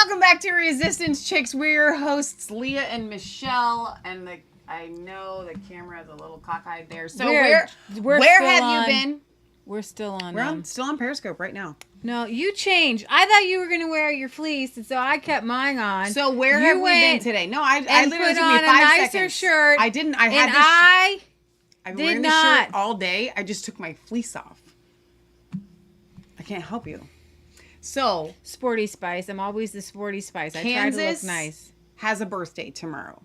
Welcome back to Resistance Chicks. We're your hosts, Leah and Michelle, and I know the camera is a little cockeyed there. So where have you been? We're still on. We're still on Periscope right now. No, you changed. I thought you were going to wear your fleece, and so I kept mine on. So where have we been today? No, I literally took me 5 seconds. a nicer shirt. I didn't. I've been wearing this shirt all day. I just took my fleece off. I can't help you. So Sporty Spice. I'm always the Sporty Spice. I Kansas try to look nice. Has a birthday tomorrow.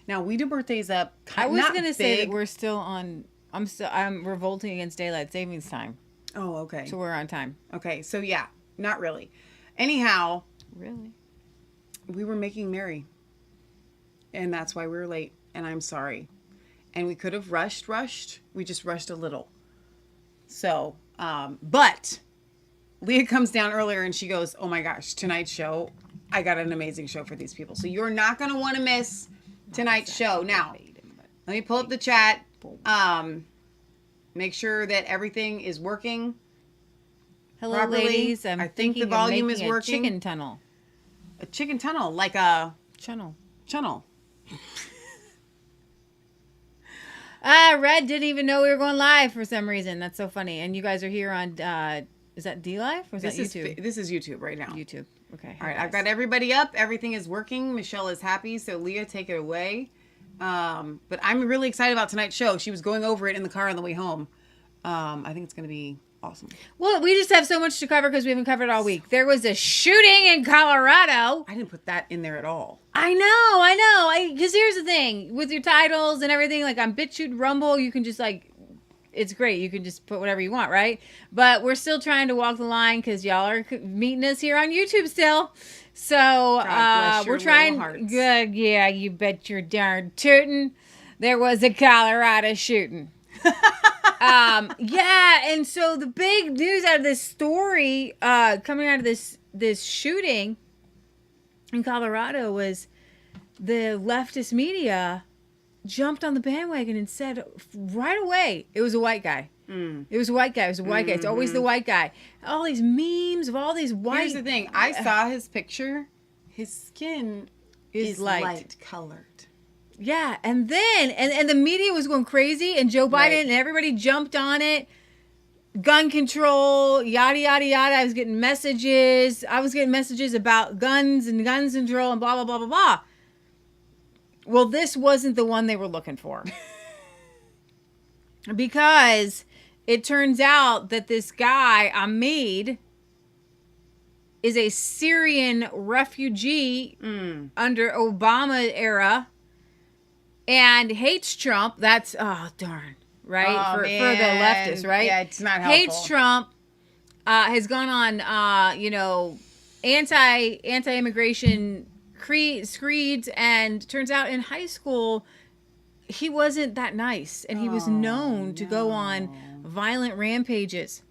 Now we do birthdays up. I was going to say that we're still on. I'm revolting against daylight savings time. Oh, okay. So we're on time. Okay, so yeah, not really. Anyhow, really, we were making merry, and that's why we were late. And I'm sorry. And we could have rushed. We just rushed a little. So, but Leah comes down earlier and she goes, "Oh my gosh, tonight's show! I got an amazing show for these people. So you're not gonna want to miss tonight's show." Now, let me pull up the chat. Make sure that everything is working. Hello, properly. ladies. I think the volume is working. A chicken tunnel. A chicken tunnel, like a channel. Red didn't even know we were going live for some reason. That's so funny. And you guys are here on, is that DLive or is that YouTube? This is YouTube right now. YouTube. Okay. All right. I've got everybody up. Everything is working. Michelle is happy. So Leah, take it away. But I'm really excited about tonight's show. She was going over it in the car on the way home. I think it's going to be awesome. Well, we just have so much to cover because we haven't covered it all week. There was a shooting in Colorado. I didn't put that in there at all. I know. Because here's the thing. With your titles and everything, like on BitChute, Rumble, you can just like, it's great. You can just put whatever you want, right? But we're still trying to walk the line because y'all are meeting us here on YouTube still. So we're trying. Good, yeah, you bet your darn tootin'. There was a Colorado shooting. Yeah, and so the big news out of this story, coming out of this shooting in Colorado, was the leftist media jumped on the bandwagon and said right away it was a white guy. It was a white guy. It's always the white guy. All these memes of all these white. Here's the thing. I saw his picture. His skin is light colored. Yeah, and then and the media was going crazy, and Joe Biden and everybody jumped on it. Gun control, yada yada yada. I was getting messages about guns and gun control and blah blah blah blah blah. Well, this wasn't the one they were looking for. Because it turns out that this guy, Ahmed, is a Syrian refugee under Obama era and hates Trump. That's, oh, darn, right? For the leftists, right? Yeah, it's not helpful. Hates Trump, has gone on, anti-immigration screeds, and turns out in high school he wasn't that nice, and he was known to go on violent rampages.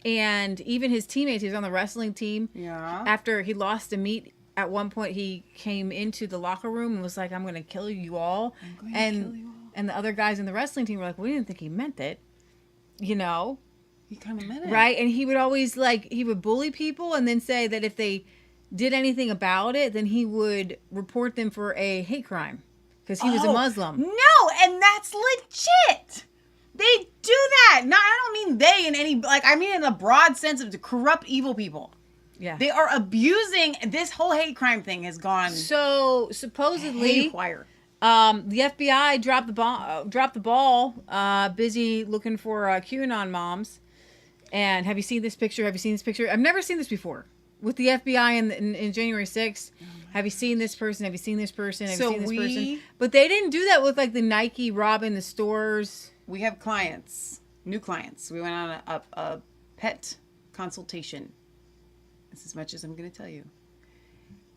And even his teammates, he was on the wrestling team. Yeah. After he lost a meet, at one point he came into the locker room and was like, "I'm going to kill you all." And the other guys in the wrestling team were like, "We didn't think he meant it." You know? He kind of meant it. Right? And he would always he would bully people and then say that if they did anything about it, then he would report them for a hate crime because he was a Muslim. No, and that's legit. They do that. No, I don't mean they in any, I mean in a broad sense of the corrupt, evil people. Yeah. They are abusing, this whole hate crime thing has gone. So supposedly, haywire. The FBI dropped the ball, busy looking for QAnon moms. And have you seen this picture? I've never seen this before. With the FBI in January 6th, have you seen this person? Have you seen this person? Have you seen this person? But they didn't do that with the Nike robbing the stores. We have clients, new clients. We went on a pet consultation. That's as much as I'm going to tell you.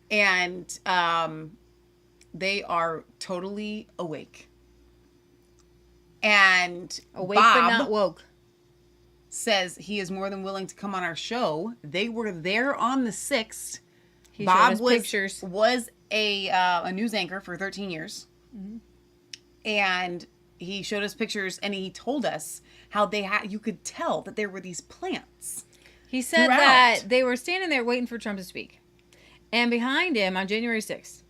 And they are totally awake. And awake Bob but not woke. Says he is more than willing to come on our show. They were there on the 6th. Bob was a news anchor for 13 years. Mm-hmm. And he showed us pictures and he told us how you could tell that there were these plants. He said that they were standing there waiting for Trump to speak. And behind him on January 6th,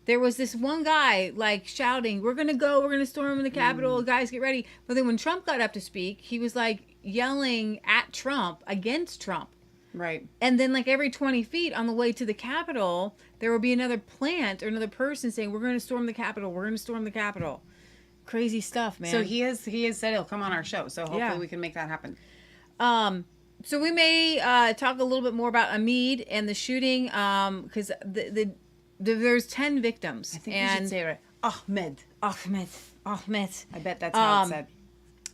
there was this one guy like shouting, we're going to storm the Capitol, guys, get ready. But then when Trump got up to speak, he was like yelling at Trump, against Trump. Right. And then like every 20 feet on the way to the Capitol, there will be another plant or another person saying, we're going to storm the Capitol, we're going to storm the Capitol. Crazy stuff, man. So he has said he'll come on our show. So hopefully we can make that happen. So we may talk a little bit more about Ahmed and the shooting, because there's 10 victims. I think you should say it right. Ahmed. I bet that's how it's said.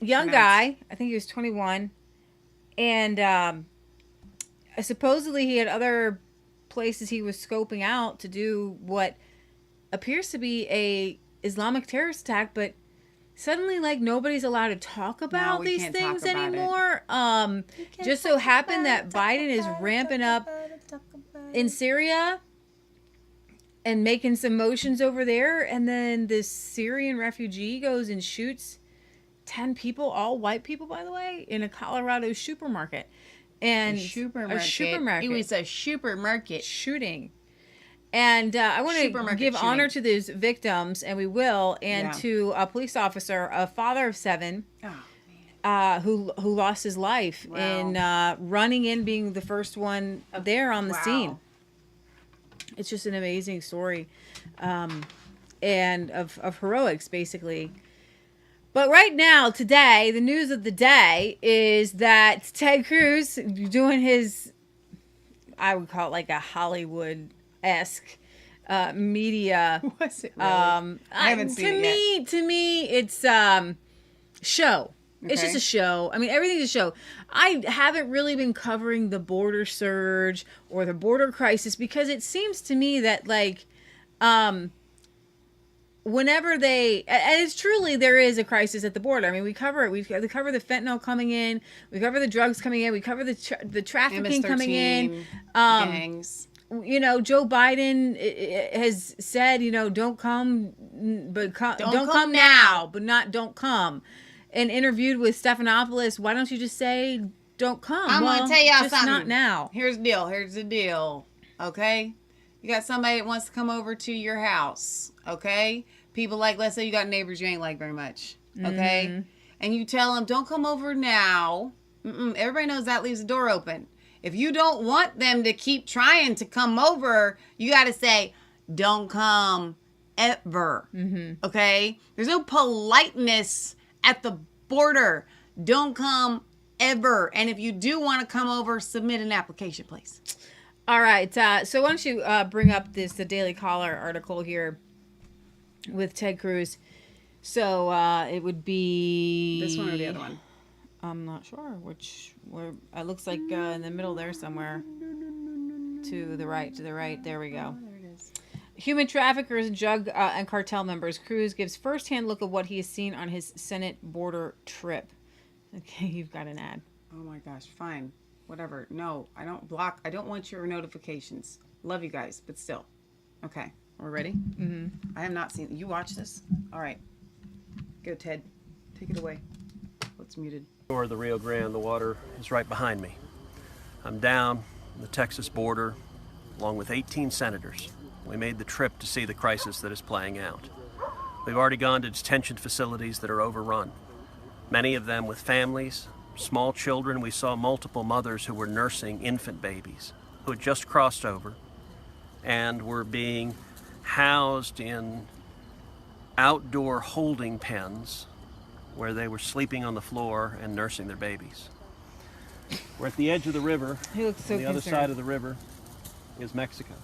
Young guy. I think he was 21. And supposedly he had other places he was scoping out to do what appears to be a Islamic terrorist attack, but suddenly, like, nobody's allowed to talk about these things anymore. Just so happened that Biden is ramping up in Syria and making some motions over there. And then this Syrian refugee goes and shoots 10 people, all white people, by the way, in a Colorado supermarket. And a supermarket. It was a supermarket shooting. And I want to give honor to those victims, and we will, and to a police officer, a father of 7, who lost his life in running in, being the first one there on the scene. It's just an amazing story, and of heroics, basically. But right now, today, the news of the day is that Ted Cruz doing his, I would call it like a Hollywood-esque media. Was it really? I haven't seen it yet. To me, it's show. Okay. It's just a show. I mean, everything's a show. I haven't really been covering the border surge or the border crisis because it seems to me that, like, whenever they, and it's truly, there is a crisis at the border. I mean, we cover it. We cover the fentanyl coming in. We cover the drugs coming in. We cover the trafficking coming in. Gangs. You know, Joe Biden has said, you know, don't come, but don't come now, but not don't come. And interviewed with Stephanopoulos, why don't you just say don't come? I'm going to tell y'all something. Not now. Here's the deal. Okay? You got somebody that wants to come over to your house. Okay? People like, let's say you got neighbors you ain't like very much. Okay? Mm-hmm. And you tell them, don't come over now. Everybody knows that leaves the door open. If you don't want them to keep trying to come over, you got to say, don't come ever. Mm-hmm. Okay? There's no politeness at the border. Don't come ever. And if you do want to come over, submit an application, please. All right. So why don't you bring up the Daily Caller article here with Ted Cruz. So it would be this one or the other one. I'm not sure where it looks like in the middle there somewhere. To the right. There we go. There it is. Human traffickers, drug and cartel members. Cruz gives firsthand look of what he has seen on his Senate border trip. Okay, you've got an ad. Oh my gosh, fine. Whatever. No, I don't block. I don't want your notifications. Love you guys, but still. Okay, we're ready? Mm-hmm. I have not seen. You watch this? All right. Go, Ted. Take it away. What's muted? Or the Rio Grande, the water is right behind me. I'm down the Texas border along with 18 senators. We made the trip to see the crisis that is playing out. We've already gone to detention facilities that are overrun, many of them with families, small children. We saw multiple mothers who were nursing infant babies who had just crossed over and were being housed in outdoor holding pens where they were sleeping on the floor and nursing their babies. We're at the edge of the river. He looks so on the other side of the river is Mexico.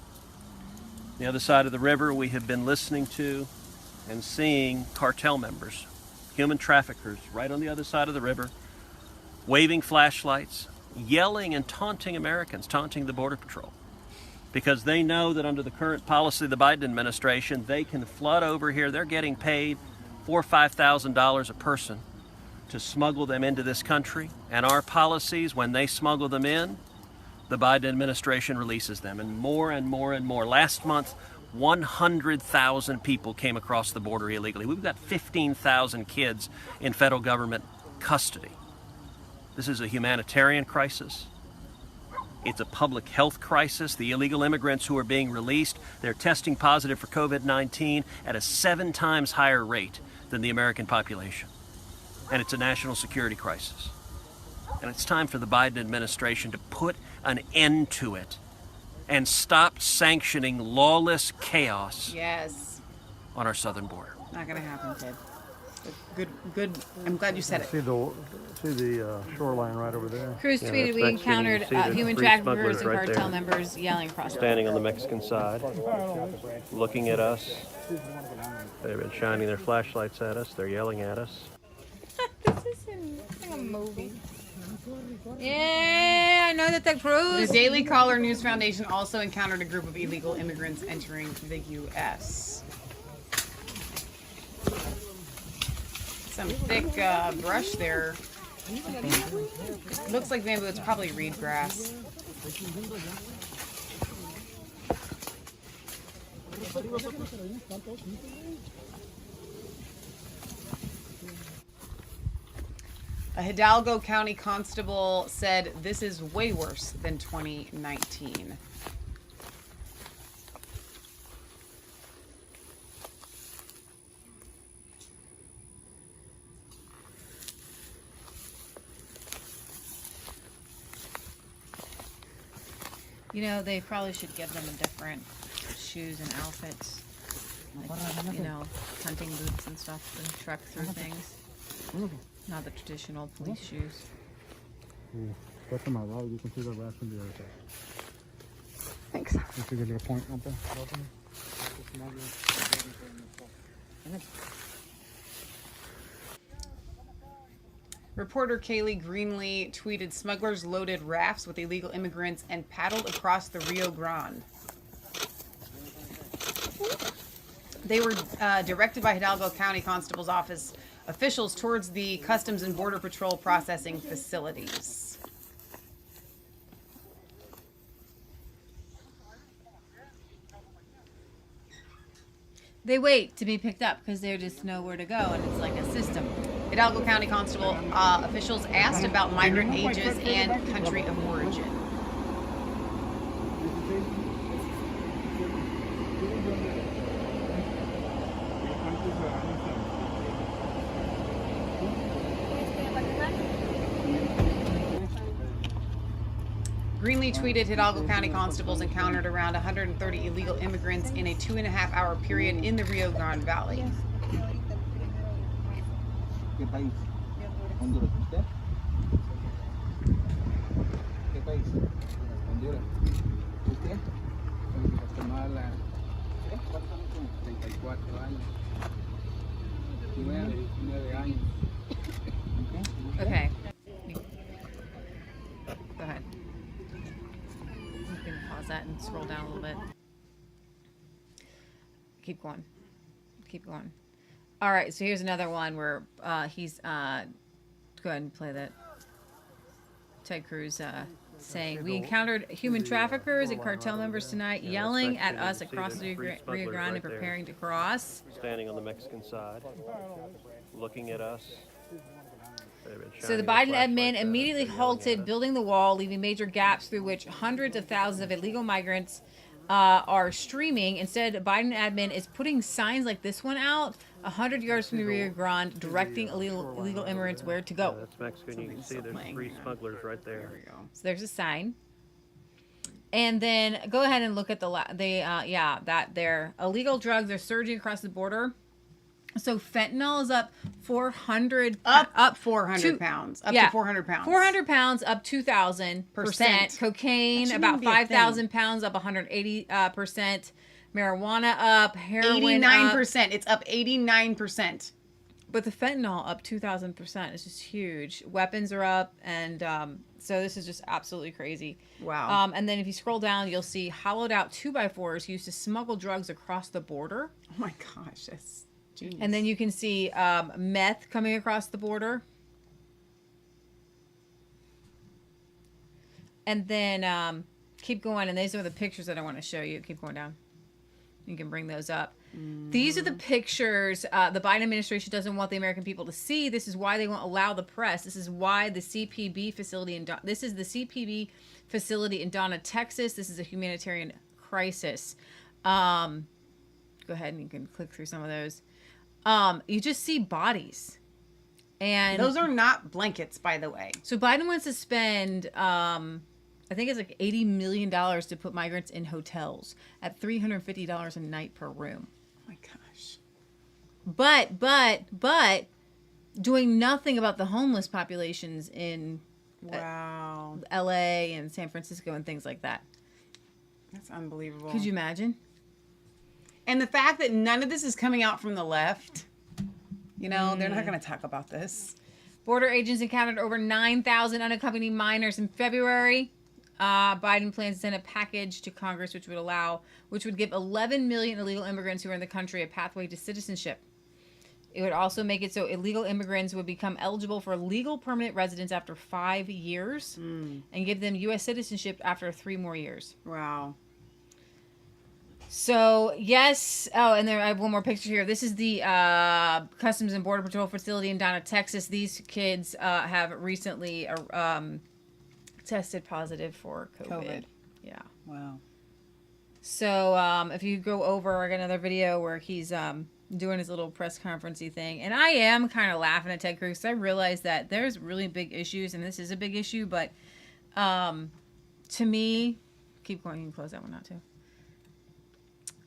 The other side of the river, we have been listening to and seeing cartel members, human traffickers, right on the other side of the river, waving flashlights, yelling and taunting Americans, taunting the Border Patrol, because they know that under the current policy of the Biden administration, they can flood over here. They're getting paid $4,000 or $5,000 a person to smuggle them into this country. And our policies, when they smuggle them in, the Biden administration releases them, and more and more and more. Last month, 100,000 people came across the border illegally. We've got 15,000 kids in federal government custody. This is a humanitarian crisis. It's a public health crisis. The illegal immigrants who are being released, they're testing positive for COVID-19 at a 7 times higher rate than the American population. And it's a national security crisis. And it's time for the Biden administration to put an end to it and stop sanctioning lawless chaos Yes. on our southern border. Not gonna happen, Ted. Good. I'm glad you said it. See the shoreline right over there. Cruz Yeah, tweeted that's we Mexican. You encountered can see the human three traffickers smugglers and right cartel there. members yelling across the Standing on the Mexican side, looking at us. They've been shining their flashlights at us. They're yelling at us. This is like a movie. Yeah, I know that The Cruz. Daily Caller News Foundation also encountered a group of illegal immigrants entering the U.S. Some thick brush there. Looks like bamboo. It's probably reed grass. A Hidalgo County constable said this is way worse than 2019. You know, they probably should give them a different shoes and outfits. Like, you know, hunting boots and stuff to trek through things. Not the traditional police shoes. That's on my right. You can see the rest from the other side. Thanks. You see the little point up there? Reporter Kaylee Greenlee tweeted smugglers loaded rafts with illegal immigrants and paddled across the Rio Grande. They were directed by Hidalgo County Constable's Office officials towards the Customs and Border Patrol processing facilities. They wait to be picked up because they just know where to go, and it's like a system. Hidalgo County Constable officials asked about migrant ages and country of origin. Greenlee tweeted Hidalgo County constables encountered around 130 illegal immigrants in a 2.5-hour period in the Rio Grande Valley. ¿Qué país? ¿Honduras? ¿Usted? ¿Qué país? Honduras. ¿Usted? Guatemala. ¿Cuántos años? 34 años. 9 años. Okay. Go ahead. You can pause that and scroll down a little bit. Keep going. Keep going. All right, so here's another one where he's go ahead and play that. Ted Cruz saying, we encountered human traffickers and cartel members tonight yelling at us across the Rio Grande and preparing to cross. Standing on the Mexican side, looking at us. So the Biden admin immediately halted building the wall, leaving major gaps through which hundreds of thousands of illegal migrants are streaming. Instead, the Biden admin is putting signs like this one out 100 yards from the Rio Grande, directing illegal immigrants where to go. That's Mexican. You can see there's 3 smugglers right there. There we go. So there's a sign. And then go ahead and look at that there. Illegal drugs are surging across the border. So fentanyl is up 400 Up 400 pounds. Up to 400 pounds. 400 pounds up 2,000%. Cocaine That shouldn't about be a 5,000 pounds up 180%. Marijuana up. Heroin 89%. up. It's up 89%. But the fentanyl up 2,000%. It's just huge. Weapons are up, and so this is just absolutely crazy. Wow. And then if you scroll down, you'll see hollowed out 2x4s used to smuggle drugs across the border. Oh my gosh, that's genius. And then you can see meth coming across the border. And then keep going. And these are the pictures that I want to show you. Keep going down. You can bring those up. These are the pictures the Biden administration doesn't want the American people to see. This is why they won't allow the press. This is why the CPB facility this is the CPB facility in Donna, Texas. This is a humanitarian crisis. Go ahead and you can click through some of those. You just see bodies. And Those are not blankets, by the way. so Biden wants to spend I think it's like $80 million to put migrants in hotels at $350 a night per room. Oh my gosh. But doing nothing about the homeless populations in Wow. LA and San Francisco and things like that. That's unbelievable. Could you imagine? And the fact that none of this is coming out from the left, you know, they're not going to talk about this. Border agents encountered over 9,000 unaccompanied minors in February. Biden plans to send a package to Congress which would give 11 million illegal immigrants who are in the country a pathway to citizenship. It would also make it so illegal immigrants would become eligible for legal permanent residence after 5 years and give them U.S. citizenship after 3 more years. Wow. So, yes. Oh, and there I have one more picture here. This is the Customs and Border Patrol facility in Donna, Texas. These kids have recently tested positive for COVID. Yeah. Wow. So, if you go over, I got another video where he's doing his little press conference-y thing. And I am kind of laughing at Ted Cruz because I realize that there's really big issues, and this is a big issue. But to me, keep going. You can close that one out, too.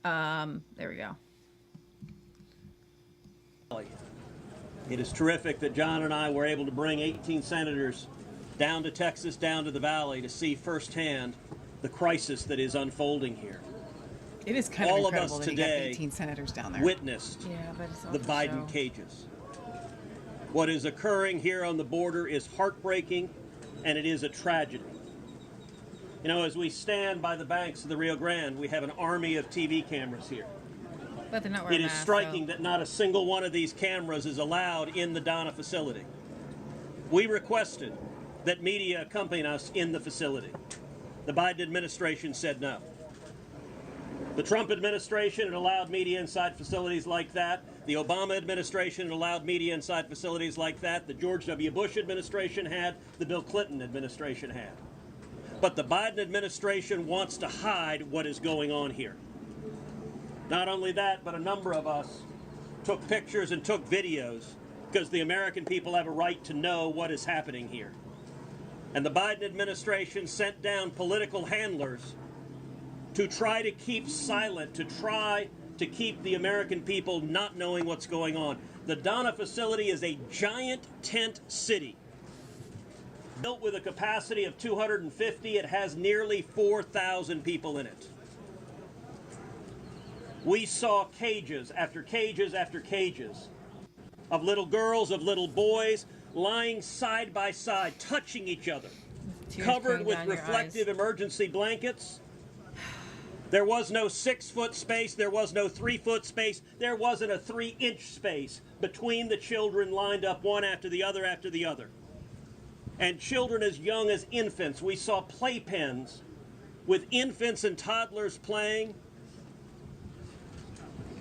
There we go. It is terrific that John and I were able to bring 18 senators down to Texas, down to the Valley to see firsthand the crisis that is unfolding here. It is kind of All of incredible us that he got today 18 senators down there. Witnessed Yeah, but it's the Biden cages. What is occurring here on the border is heartbreaking, and it is a tragedy. You know, as we stand by the banks of the Rio Grande, we have an army of TV cameras here. But they're not wearing It is masks, striking that not a single one of these cameras is allowed in the Donna facility. We requested that media accompany us in the facility. The Biden administration said no. The Trump administration had allowed media inside facilities like that. The Obama administration had allowed media inside facilities like that. The George W. Bush administration had. The Bill Clinton administration had. But the Biden administration wants to hide what is going on here. Not only that, but a number of us took pictures and took videos because the American people have a right to know what is happening here. And the Biden administration sent down political handlers to try to keep silent, to try to keep the American people not knowing what's going on. The Donna facility is a giant tent city. Built with a capacity of 250, it has nearly 4,000 people in it. We saw cages after cages after cages of little girls, of little boys, lying side by side, touching each other, covered with reflective emergency blankets. There was no 6-foot space, there was no 3-foot space, there wasn't a 3-inch space between the children lined up one after the other after the other. And children as young as infants. We saw playpens with infants and toddlers playing.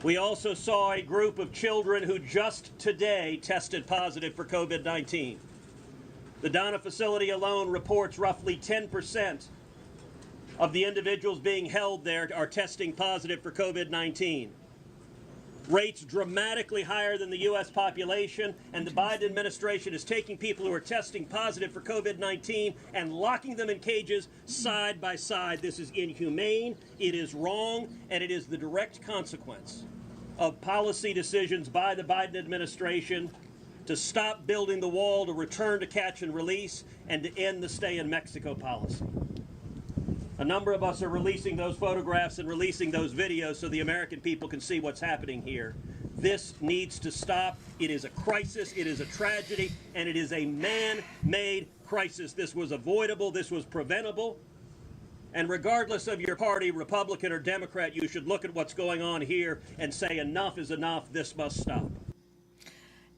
We also saw a group of children who just today tested positive for COVID-19. The Donna facility alone reports roughly 10% of the individuals being held there are testing positive for COVID-19. Rates dramatically higher than the U.S. population, and the Biden administration is taking people who are testing positive for COVID-19 and locking them in cages side by side. This is inhumane, it is wrong, and it is the direct consequence of policy decisions by the Biden administration to stop building the wall, to return to catch and release, and to end the stay in Mexico policy. A number of us are releasing those photographs and releasing those videos so the American people can see what's happening here. This needs to stop. It is a crisis, it is a tragedy, and it is a man-made crisis. This was avoidable, this was preventable. And regardless of your party, Republican or Democrat, you should look at what's going on here and say enough is enough, this must stop.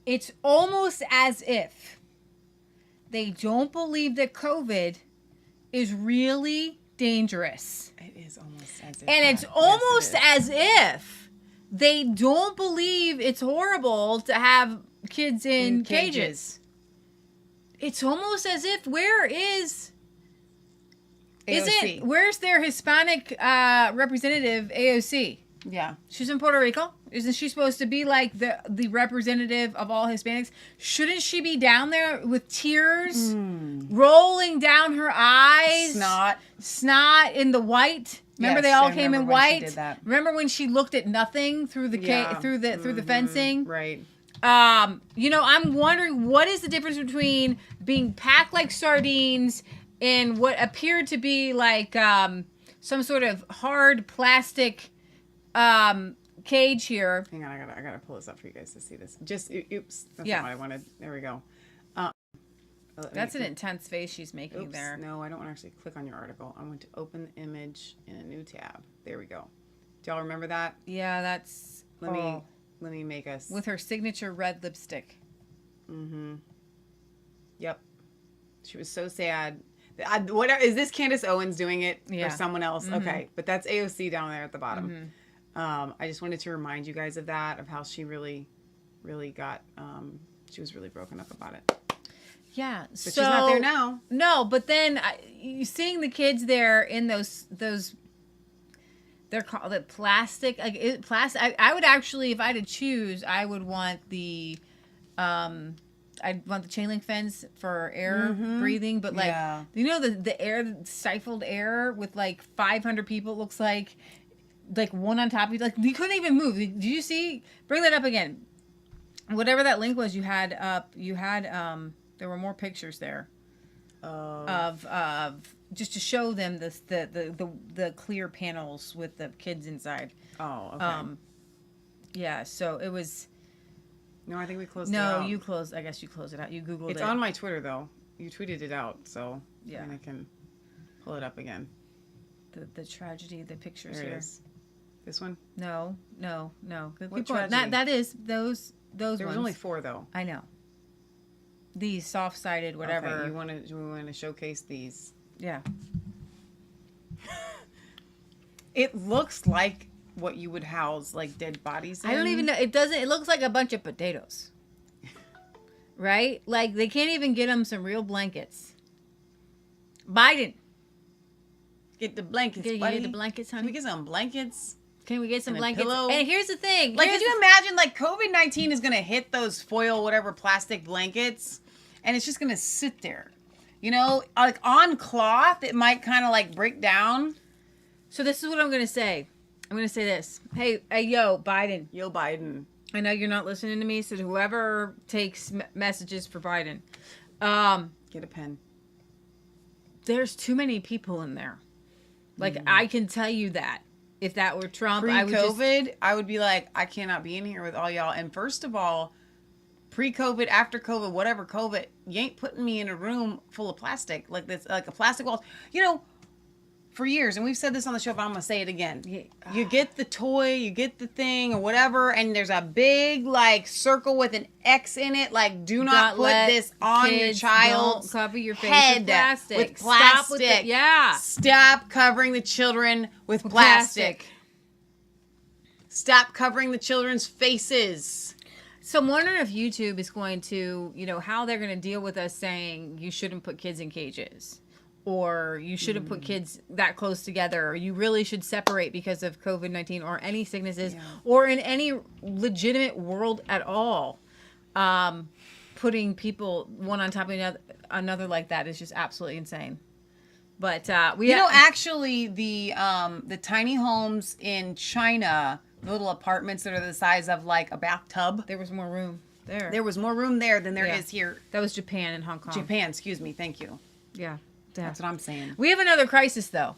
It's almost as if they don't believe that COVID is really dangerous. It is almost as if. And it's almost as if they don't believe it's horrible to have kids in cages. It's almost as if where's their Hispanic representative, AOC? Yeah. She's in Puerto Rico. Isn't she supposed to be like the representative of all Hispanics? Shouldn't she be down there with tears rolling down her eyes? Snot in the white. Remember, they all came in white. Remember when she looked at nothing through the through the fencing? Right. You know, I'm wondering what is the difference between being packed like sardines in what appeared to be like some sort of hard plastic cage here. Hang on, I gotta pull this up for you guys to see this. Just oops, that's Yeah. not what I wanted. There we go. That's an intense face she's making there. No, I don't want to actually click on your article. I want to open the image in a new tab. There we go. Do y'all remember that? Yeah, that's. Let me make us with her signature red lipstick. Yep. She was so sad. What is this? Candace Owens doing it or someone else? Okay, but that's AOC down there at the bottom. I just wanted to remind you guys of that, of how she really got. She was really broken up about it. Yeah, but she's not there now. No, but then you seeing the kids there in those they're called it plastic. Like plastic. I would actually, if I had to choose, I would want the I'd want the chain link fence for air breathing, but like you know the air, stifled air with like 500 people. It looks like one on top of you. Like you couldn't even move. Did you see? Bring that up again. Whatever that link was you had up, there were more pictures there of just to show them the clear panels with the kids inside. Oh, okay. Yeah, so it was. No, I think we closed it out. No, you closed. I guess you closed it out. You Googled it. It's on my Twitter though. You tweeted it out, so yeah, I can pull it up again. The tragedy, the pictures there here. It is. This one? No. What tragedy? That is those. There was only 4 though. I know. These soft-sided, whatever. Okay, we want to showcase these. Yeah. It looks like what you would house like dead bodies in. I don't even know. It doesn't. It looks like a bunch of potatoes. Right? Like they can't even get them some real blankets. Biden. Get the blankets, buddy. Get the blankets, honey. Can we get some blankets? Can we get some blankets? Pillow? And here's the thing. Like, could you imagine, like, COVID-19 is going to hit those foil, whatever, plastic blankets, and it's just going to sit there. You know, like, on cloth, it might kind of, like, break down. So this is what I'm going to say. I'm going to say this. Hey, yo, Biden. Yo, Biden. I know you're not listening to me, so whoever takes messages for Biden. Get a pen. There's too many people in there. Like, I can tell you that. If that were Trump, pre-COVID, I would be like, I cannot be in here with all y'all. And first of all, pre-COVID, after COVID, whatever COVID, you ain't putting me in a room full of plastic like this, like a plastic wall. You know, for years, and we've said this on the show, but I'm gonna say it again. You get the toy, you get the thing or whatever, and there's a big like circle with an X in it. Like, do not put this on your child's cover your face head with plastic. Stop covering the children with plastic. Stop covering the children's faces. So I'm wondering if YouTube is going to, how they're going to deal with us saying you shouldn't put kids in cages. Or you shouldn't put kids that close together. Or you really should separate because of COVID-19 or any sicknesses. Or in any legitimate world at all. Putting people one on top of another like that is just absolutely insane. But actually the tiny homes in China, little apartments that are the size of like a bathtub. There was more room there. There was more room there than there is here. That was Japan and Hong Kong. Japan, excuse me. Thank you. Yeah. That's what I'm saying. We have another crisis, though.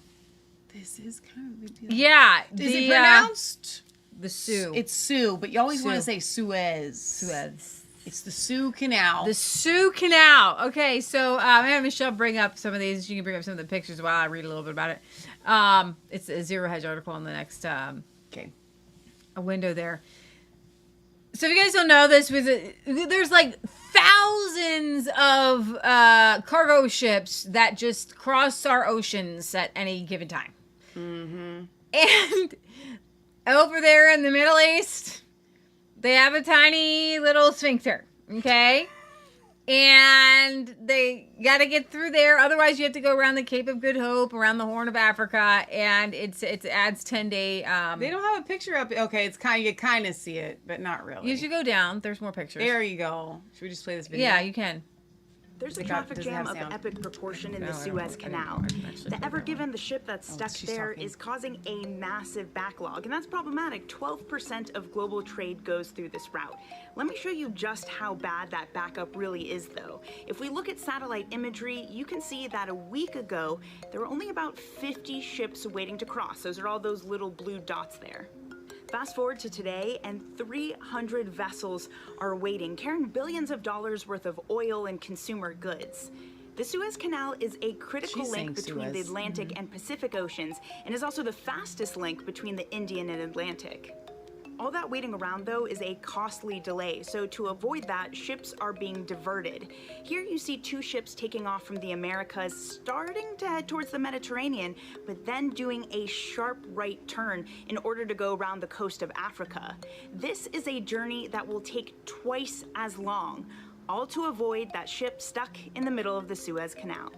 This is kind of a big deal. Yeah. Is it pronounced? The Sue. It's Sue, but you always want to say Suez. Suez. It's the Suez Canal. The Suez Canal. Okay, so I'm having Michelle bring up some of these. She can bring up some of the pictures while I read a little bit about it. It's a Zero Hedge article on the next a window there. So if you guys don't know this, there's like thousands of cargo ships that just cross our oceans at any given time. Mm-hmm. And over there in the Middle East, they have a tiny little sphincter, okay? And they got to get through there. Otherwise, you have to go around the Cape of Good Hope, around the Horn of Africa, and it adds 10-day. They don't have a picture up. Okay, it's kind. You kind of see it, but not really. You should go down. There's more pictures. There you go. Should we just play this video? Yeah, you can. There's a Does it traffic have jam of sound? epic proportion in the No, I don't Suez know. I Canal. didn't actually The play Ever that Given, the ship that's stuck she's there, talking. is causing a massive backlog, and that's problematic. 12% of global trade goes through this route. Let me show you just how bad that backup really is, though. If we look at satellite imagery, you can see that a week ago, there were only about 50 ships waiting to cross. Those are all those little blue dots there. Fast forward to today, and 300 vessels are waiting, carrying billions of dollars worth of oil and consumer goods. The Suez Canal is a critical She's link saying between the Suez. Atlantic and Pacific Oceans, and is also the fastest link between the Indian and Atlantic. All that waiting around, though, is a costly delay, so to avoid that, ships are being diverted. Here you see 2 ships taking off from the Americas, starting to head towards the Mediterranean, but then doing a sharp right turn in order to go around the coast of Africa. This is a journey that will take twice as long, all to avoid that ship stuck in the middle of the Suez Canal.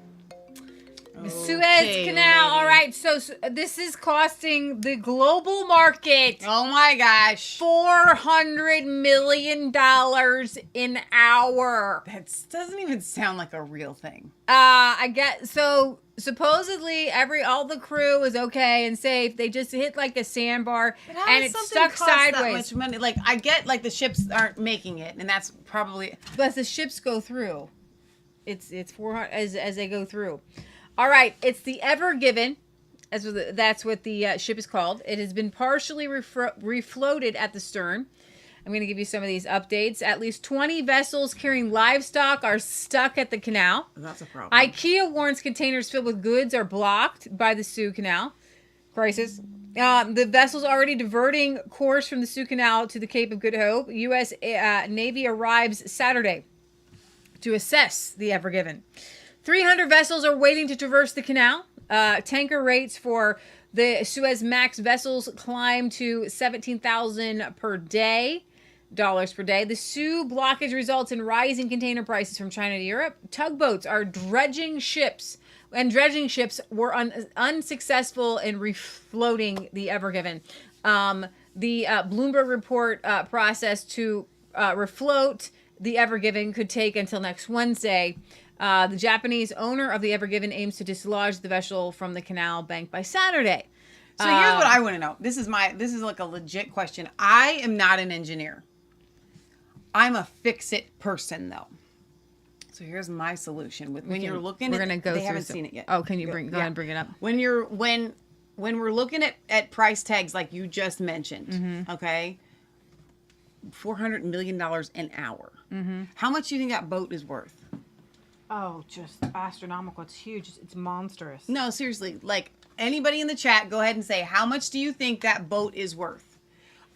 The Suez Canal. All right, so this is costing the global market Oh my gosh. $400 million an hour. That doesn't even sound like a real thing. I get so supposedly all the crew is okay and safe. They just hit like a sandbar and it's stuck sideways. That much money? Like I get like the ships aren't making it, and that's probably But the ships go through. It's 400 as they go through. All right, it's the Ever Given. That's what the ship is called. It has been partially refloated at the stern. I'm going to give you some of these updates. At least 20 vessels carrying livestock are stuck at the canal. that's a problem. IKEA warns containers filled with goods are blocked by the Suez Canal crisis. The vessel's already diverting course from the Suez Canal to the Cape of Good Hope. U.S. Navy arrives Saturday to assess the Ever Given. 300 vessels are waiting to traverse the canal. Tanker rates for the Suez Max vessels climb to $17,000 per day. The Suez blockage results in rising container prices from China to Europe. Tugboats are dredging ships, and dredging ships were unsuccessful in refloating the Ever Given. The Bloomberg report process to refloat the Ever Given could take until next Wednesday. The Japanese owner of the Ever Given aims to dislodge the vessel from the canal bank by Saturday. So here's what I want to know. This is like a legit question. I am not an engineer. I'm a fix-it person, though. So here's my solution. When you're looking we're at, gonna go they through haven't some- seen it yet. Oh, can you go ahead and bring it up? When we're looking at price tags like you just mentioned, okay, $400 million an hour. How much do you think that boat is worth? Oh, just astronomical. It's huge. It's monstrous. No, seriously. Like anybody in the chat, go ahead and say how much do you think that boat is worth?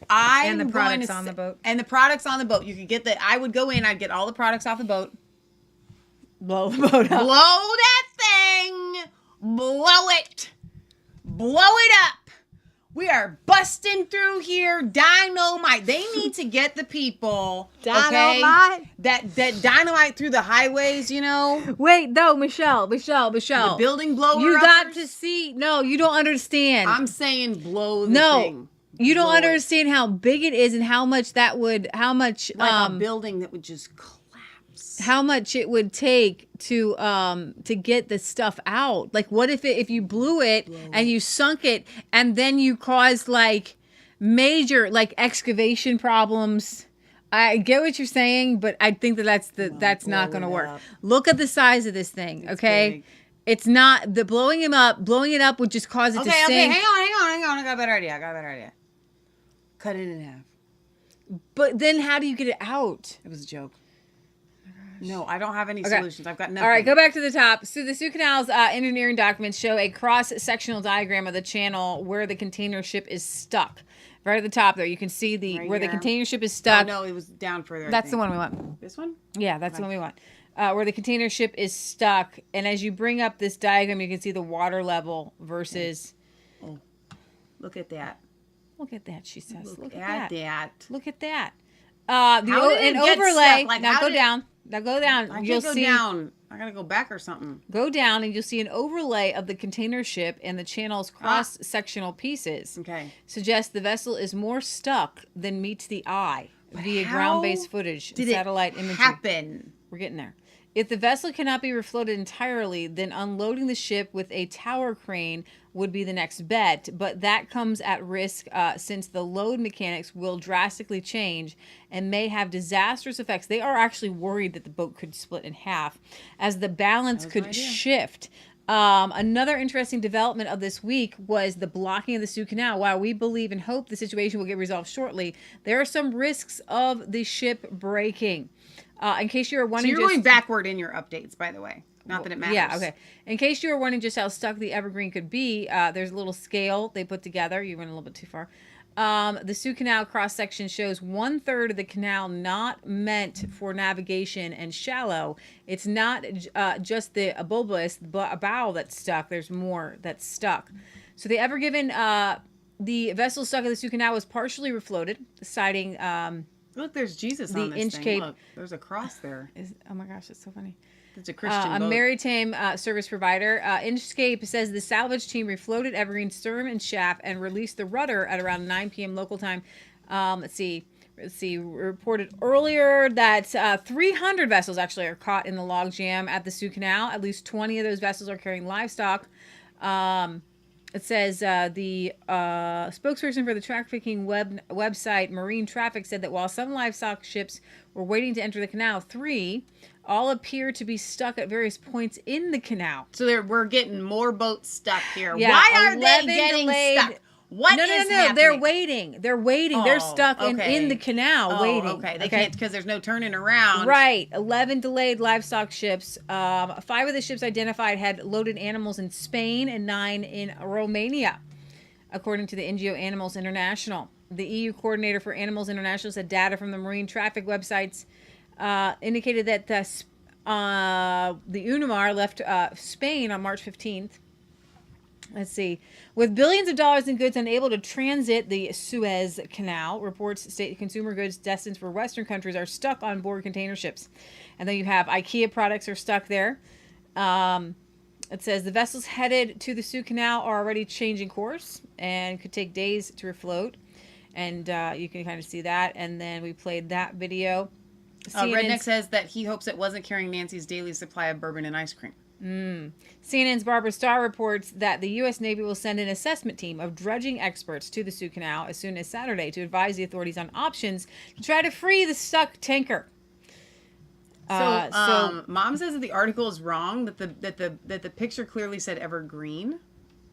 And the products on the boat. And the products on the boat. You could get that. I would go in. I'd get all the products off the boat. Blow the boat up. Blow that thing. Blow it. Blow it up. We are busting through here. Dynamite. They need to get the people. Dynamite? Okay, that dynamite through the highways, you know. Wait, no, Michelle. The building blower. You got uppers. to see. No, you don't understand. I'm saying blow the no, thing. you don't Blow it. understand how big it is and how much Like a building that would just collapse. how much it would take to get the stuff out. Like, what if you blew it and you sunk it and then you caused like major like excavation problems? I get what you're saying, but I think that's not going to work. up. Look at the size of this thing, okay? big. It's not the blowing it up would just cause it to Okay, sink. hang on. I got a better idea. Cut it in half. But then how do you get it out? It was a joke. No, I don't have any Okay. solutions. I've got nothing. All right, go back to the top. So the Suez Canal's engineering documents show a cross-sectional diagram of the channel where the container ship is stuck. Right at the top there, you can see Right where the here. container ship is Oh, stuck. no, it was down further. I That's the think. one we want. This one? Yeah, that's the one we want. Where the container ship is stuck. And as you bring up this diagram, you can see the water level versus... Look at that. Look at that, she says. Look at that. Look at that. How did it An get overlay. stuck? Like, now how go did- down. Now go down. I You'll can't go see. down. I gotta go back or something. Go down and you'll see an overlay of the container ship and the channel's cross-sectional pieces. Okay. Suggests the vessel is more stuck than meets the eye via how ground-based footage and Did satellite it imagery. happen? We're getting there. If the vessel cannot be refloated entirely, then unloading the ship with a tower crane would be the next bet. But that comes at risk since the load mechanics will drastically change and may have disastrous effects. They are actually worried that the boat could split in half as the balance could shift. Another interesting development of this week was the blocking of the Suez Canal. While we believe and hope the situation will get resolved shortly, there are some risks of the ship breaking. In case you were wondering, So you're going backward in your updates, by the way. Not that it matters. Yeah, okay. In case you were wondering just how stuck the Evergreen could be, there's a little scale they put together. You went a little bit too far. The Suez Canal cross-section shows 1/3 of the canal not meant for navigation and shallow. It's not just the bulbous bow that's stuck. There's more that's stuck. So the Ever Given, the vessel stuck at the Suez Canal was partially refloated, citing... Look, there's Jesus the on this Inch thing. Cape- Look, there's a cross there. oh my gosh, that's so funny. It's a Christian A boat. maritime service provider. Inchcape says the salvage team refloated Evergreen stern and shaft and released the rudder at around 9 p.m. local time. Let's see. Reported earlier that 300 vessels actually are caught in the logjam at the Suez Canal. At least 20 of those vessels are carrying livestock. It says the spokesperson for the trafficking website Marine Traffic said that while some livestock ships were waiting to enter the canal, 3 all appear to be stuck at various points in the canal. So we're getting more boats stuck here. Yeah, Why are they 11 getting delayed- stuck? What is happening? They're waiting. They're waiting. They're Oh, stuck okay. in the canal waiting. Okay, they can't because there's no turning around. Right. 11 delayed livestock ships. 5 of the ships identified had loaded animals in Spain and 9 in Romania, according to the NGO Animals International. The EU coordinator for Animals International said data from the marine traffic websites indicated that the Unimar left Spain on March 15th. Let's see. With billions of dollars in goods unable to transit the Suez Canal, reports state consumer goods destined for Western countries are stuck on board container ships. And then you have IKEA products are stuck there. It says the vessels headed to the Suez Canal are already changing course and could take days to refloat. And you can kind of see that. And then we played that video. Redneck says that he hopes it wasn't carrying Nancy's daily supply of bourbon and ice cream. CNN's Barbara Starr reports that the U.S. Navy will send an assessment team of dredging experts to the Suez Canal as soon as Saturday to advise the authorities on options to try to free the stuck tanker. Mom says that the article is wrong. That the picture clearly said Evergreen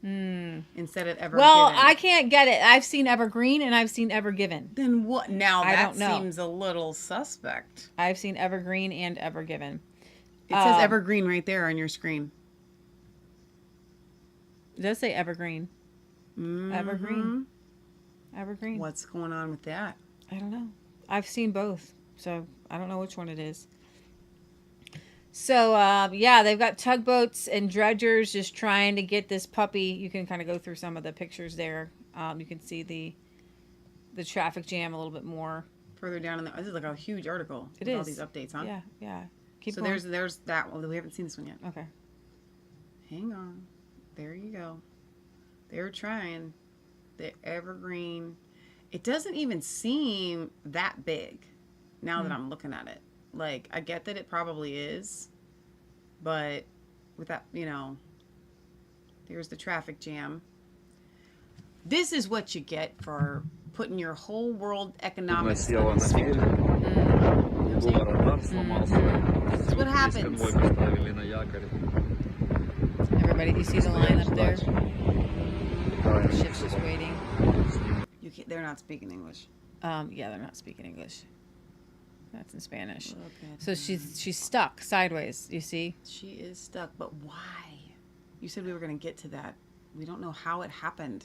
instead of Ever. Well, Given. I can't get it. I've seen Evergreen and I've seen Ever Given. Then what? Now I that don't know. seems a little suspect. I've seen Evergreen and Ever Given. It says Evergreen right there on your screen. It does say Evergreen. Evergreen. Evergreen. What's going on with that? I don't know. I've seen both, so I don't know which one it is. So, yeah, they've got tugboats and dredgers just trying to get this puppy. You can kind of go through some of the pictures there. You can see the traffic jam a little bit more. Further down in the, this is like a huge article. It with is. all these updates, huh? Yeah, yeah. Keep So going. there's that one. We haven't seen this one yet. Okay. Hang on. There you go. They're trying. The Evergreen. It doesn't even seem that big now that I'm looking at it. Like, I get that it probably is, but with that, you know, there's the traffic jam. This is what you get for putting your whole world economics on this. That's what happens. Everybody, you see the line up there? The ship's just waiting. They're not speaking English. Yeah, they're not speaking English. That's in Spanish. So she's stuck sideways, you see? She is stuck, but why? You said we were going to get to that. We don't know how it happened.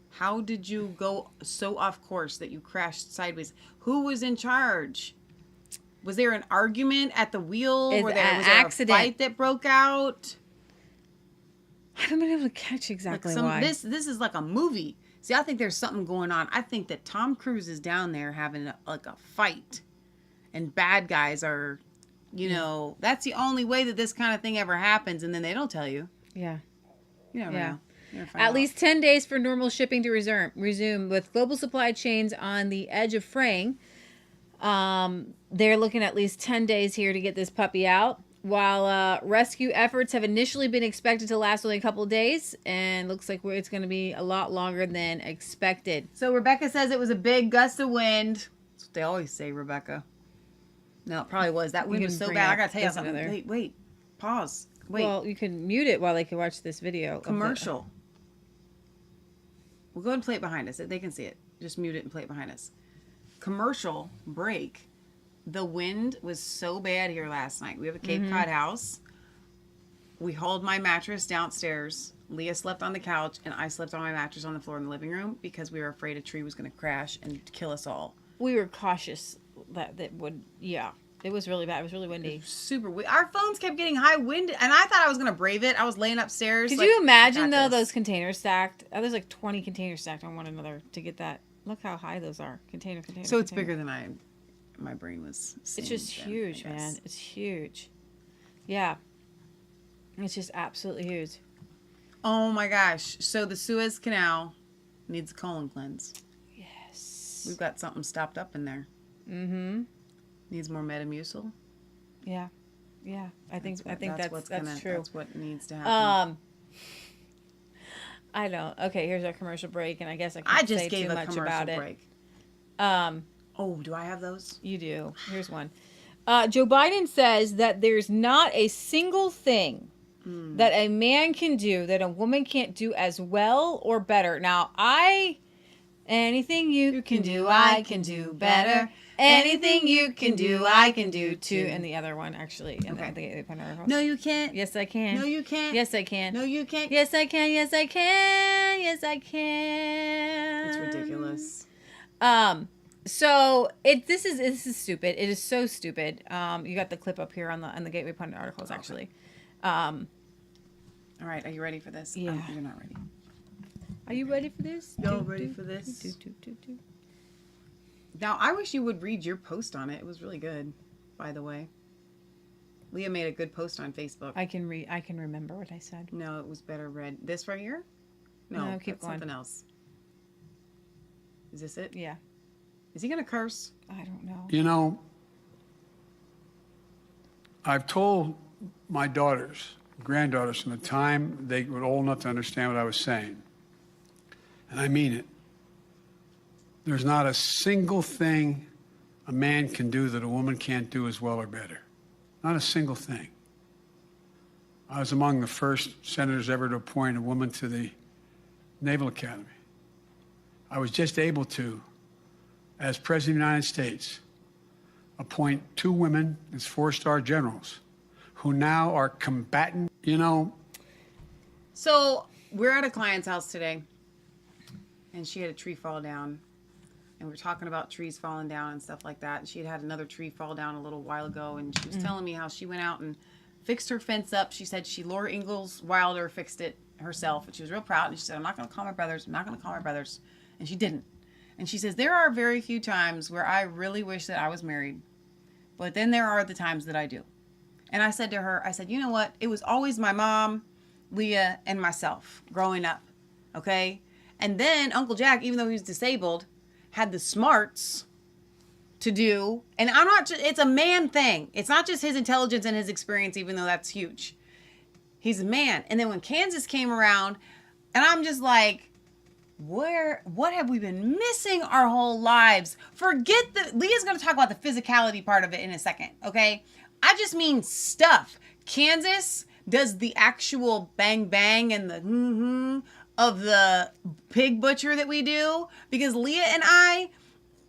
How did you go so off course that you crashed sideways? Who was in charge? Was there an argument at the wheel? It's Was there accident. a fight that broke out? I haven't been able to catch exactly why. This is like a movie. See, I think there's something going on. I think that Tom Cruise is down there having a fight, and bad guys are, that's the only way that this kind of thing ever happens, and then they don't tell you. Yeah. You never know. You never find At out. least 10 days for normal shipping to resume with global supply chains on the edge of fraying. They're looking at least 10 days here to get this puppy out. While rescue efforts have initially been expected to last only a couple of days, and looks like it's going to be a lot longer than expected. So Rebecca says it was a big gust of wind. That's what they always say, Rebecca. No, it probably was. That wind was so bad. I got to tell you something. Wait. Pause. Wait. Well, you can mute it while they can watch this video. Commercial. We'll go ahead and play it behind us. They can see it. Just mute it and play it behind us. Commercial break. The wind was so bad here last night. We have a Cape Cod house. We hauled my mattress downstairs. Leah slept on the couch, and I slept on my mattress on the floor in the living room because we were afraid a tree was going to crash and kill us all. We were cautious that would, it was really bad. It was really windy. Super windy. Our phones kept getting high wind, and I thought I was going to brave it. I was laying upstairs. Could you imagine, though, those containers stacked? There's like 20 containers stacked on one another to get that. Look how high those are. Container. So it's bigger than my brain was seeing. It's just huge, man. It's huge. Yeah. It's just absolutely huge. Oh my gosh. So the Suez Canal needs a colon cleanse. Yes. We've got something stopped up in there. Mm-hmm. Needs more Metamucil. Yeah. Yeah. I think that's true. That's what needs to happen. I know. Okay, here's our commercial break, and I guess I can't say too much about it. Break. Oh, do I have those? You do. Here's one. Joe Biden says that there's not a single thing that a man can do that a woman can't do as well or better. Now, anything you can do, I can do better. Anything you can do, I can do too. And the other one, actually. Okay. No, you can't. Yes, I can. No, you can't. Yes, I can. No, you can't. Yes, I can. Yes, I can. Yes, I can. It's ridiculous. So this is stupid. It is so stupid. You got the clip up here on the Gateway Pundit articles, actually. All right, are you ready for this? Yeah. You're not ready. Are you ready for this? Y'all ready for this? Now, I wish you would read your post on it. It was really good, by the way. Leah made a good post on Facebook. I can remember what I said. No, it was better read. This right here? No, keep that's going. Something else. Is this it? Yeah. Is he going to curse? I don't know. You know, I've told my daughters, granddaughters from the time they were old enough to understand what I was saying, and I mean it. There's not a single thing a man can do that a woman can't do as well or better. Not a single thing. I was among the first senators ever to appoint a woman to the Naval Academy. I was just able to, as President of the United States, appoint 2 women as 4-star generals who now are combatant, So we're at a client's house today, and she had a tree fall down. And we were talking about trees falling down and stuff like that. And she had another tree fall down a little while ago. And she was telling me how she went out and fixed her fence up. She said Laura Ingalls Wilder fixed it herself. And she was real proud. And she said, I'm not going to call my brothers. I'm not going to call my brothers. And she didn't. And she says, there are very few times where I really wish that I was married. But then there are the times that I do. And I said to her, you know what? It was always my mom, Leah, and myself growing up. Okay? And then Uncle Jack, even though he was disabled, had the smarts to do, and I'm not just, it's a man thing. It's not just his intelligence and his experience, even though that's huge. He's a man. And then when Kansas came around, and I'm just like, what have we been missing our whole lives? Leah's going to talk about the physicality part of it in a second, okay? I just mean stuff. Kansas does the actual bang bang and the of the pig butcher that we do, because Leah and I,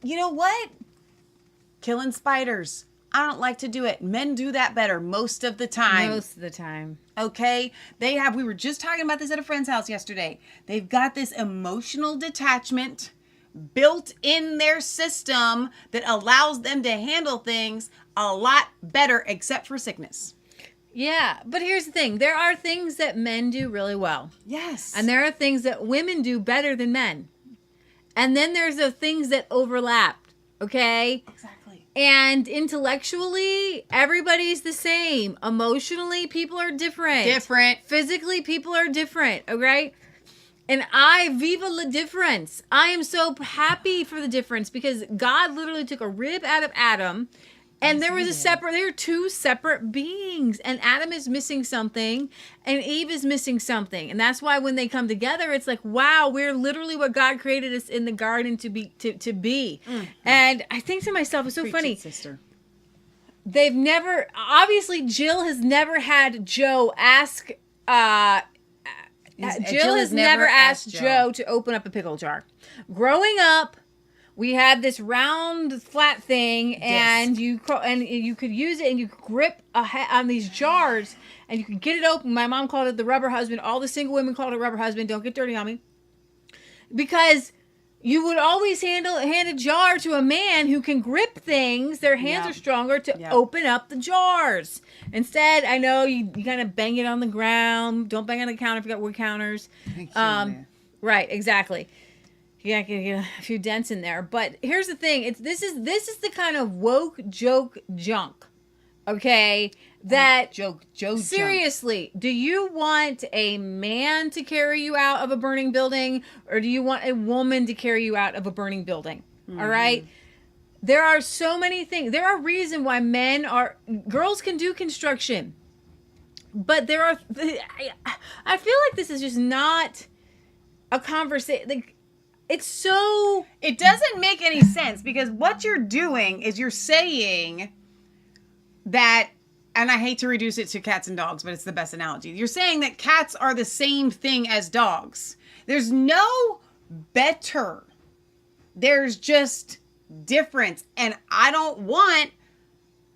you know what? Killing spiders. I don't like to do it. Men do that better most of the time. Most of the time. Okay? We were just talking about this at a friend's house yesterday. They've got this emotional detachment built in their system that allows them to handle things a lot better, except for sickness. Yeah, but here's the thing. There are things that men do really well. Yes. And there are things that women do better than men. And then there's the things that overlap. Okay? Exactly. And intellectually, everybody's the same. Emotionally, people are different. Physically, people are different. Okay? And I viva la difference. I am so happy for the difference because God literally took a rib out of Adam. And there were two separate beings, and Adam is missing something, and Eve is missing something, and that's why when they come together, it's like, wow, we're literally what God created us in the garden to be. Mm-hmm. And I think to myself, it's so funny. It, sister. They've never, obviously, Jill has never had Joe ask. Jill has never asked Joe to open up a pickle jar. Growing up, we had this round, flat thing, and you could use it, and you could grip on these jars, and you could get it open. My mom called it the rubber husband. All the single women called it rubber husband. Don't get dirty on me. Because you would always hand a jar to a man who can grip things. Their hands are stronger to open up the jars. Instead, I know you kind of bang it on the ground. Don't bang on the counter if you got wood counters. Right, exactly. Yeah, I can get a few dents in there. But here's the thing. This is the kind of woke joke junk. Okay? That joke seriously, do you want a man to carry you out of a burning building, or do you want a woman to carry you out of a burning building? Mm-hmm. All right? There are so many things. There are reasons why girls can do construction. But I feel like this is just not a conversation. Like, it doesn't make any sense, because what you're doing is you're saying that, and I hate to reduce it to cats and dogs, but it's the best analogy. You're saying that cats are the same thing as dogs. There's no better. There's just difference. And I don't want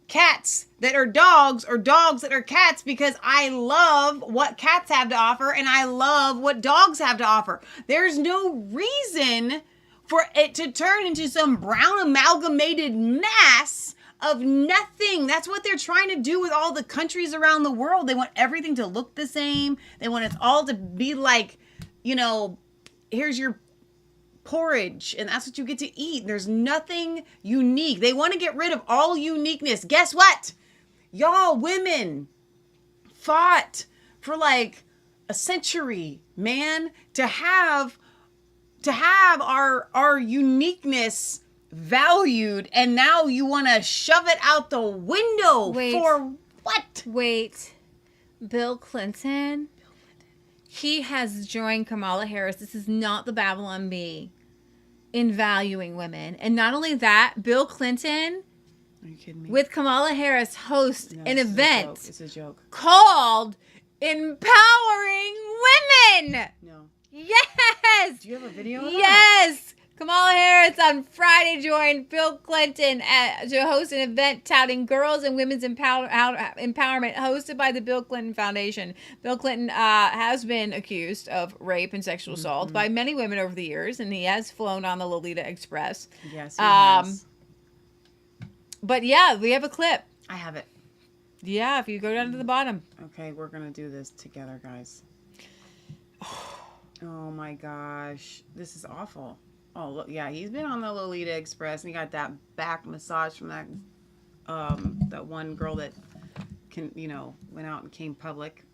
cats that are dogs or dogs that are cats, because I love what cats have to offer and I love what dogs have to offer. There's no reason for it to turn into some brown amalgamated mass of nothing. That's what they're trying to do with all the countries around the world. They want everything to look the same. They want it all to be like, here's your porridge, and that's what you get to eat. There's nothing unique. They want to get rid of all uniqueness. Guess what? Y'all women fought for like a century, man, to have our uniqueness valued, and now you want to shove it out the window. For what? Wait. Bill Clinton? He has joined Kamala Harris. This is not the Babylon Bee in valuing women. And not only that, Bill Clinton, are you kidding me? With Kamala Harris host an event. It's a joke. Called Empowering Women. No. Yes. Do you have a video of that? Yes. Kamala Harris on Friday joined Bill Clinton to host an event touting girls and women's empowerment, hosted by the Bill Clinton Foundation. Bill Clinton has been accused of rape and sexual assault by many women over the years, and he has flown on the Lolita Express. Yes, he has. But yeah, we have a clip. I have it. Yeah, if you go down to the bottom. Okay, we're going to do this together, guys. Oh my gosh. This is awful. Oh, look, yeah, he's been on the Lolita Express, and he got that back massage from that one girl that went out and came public.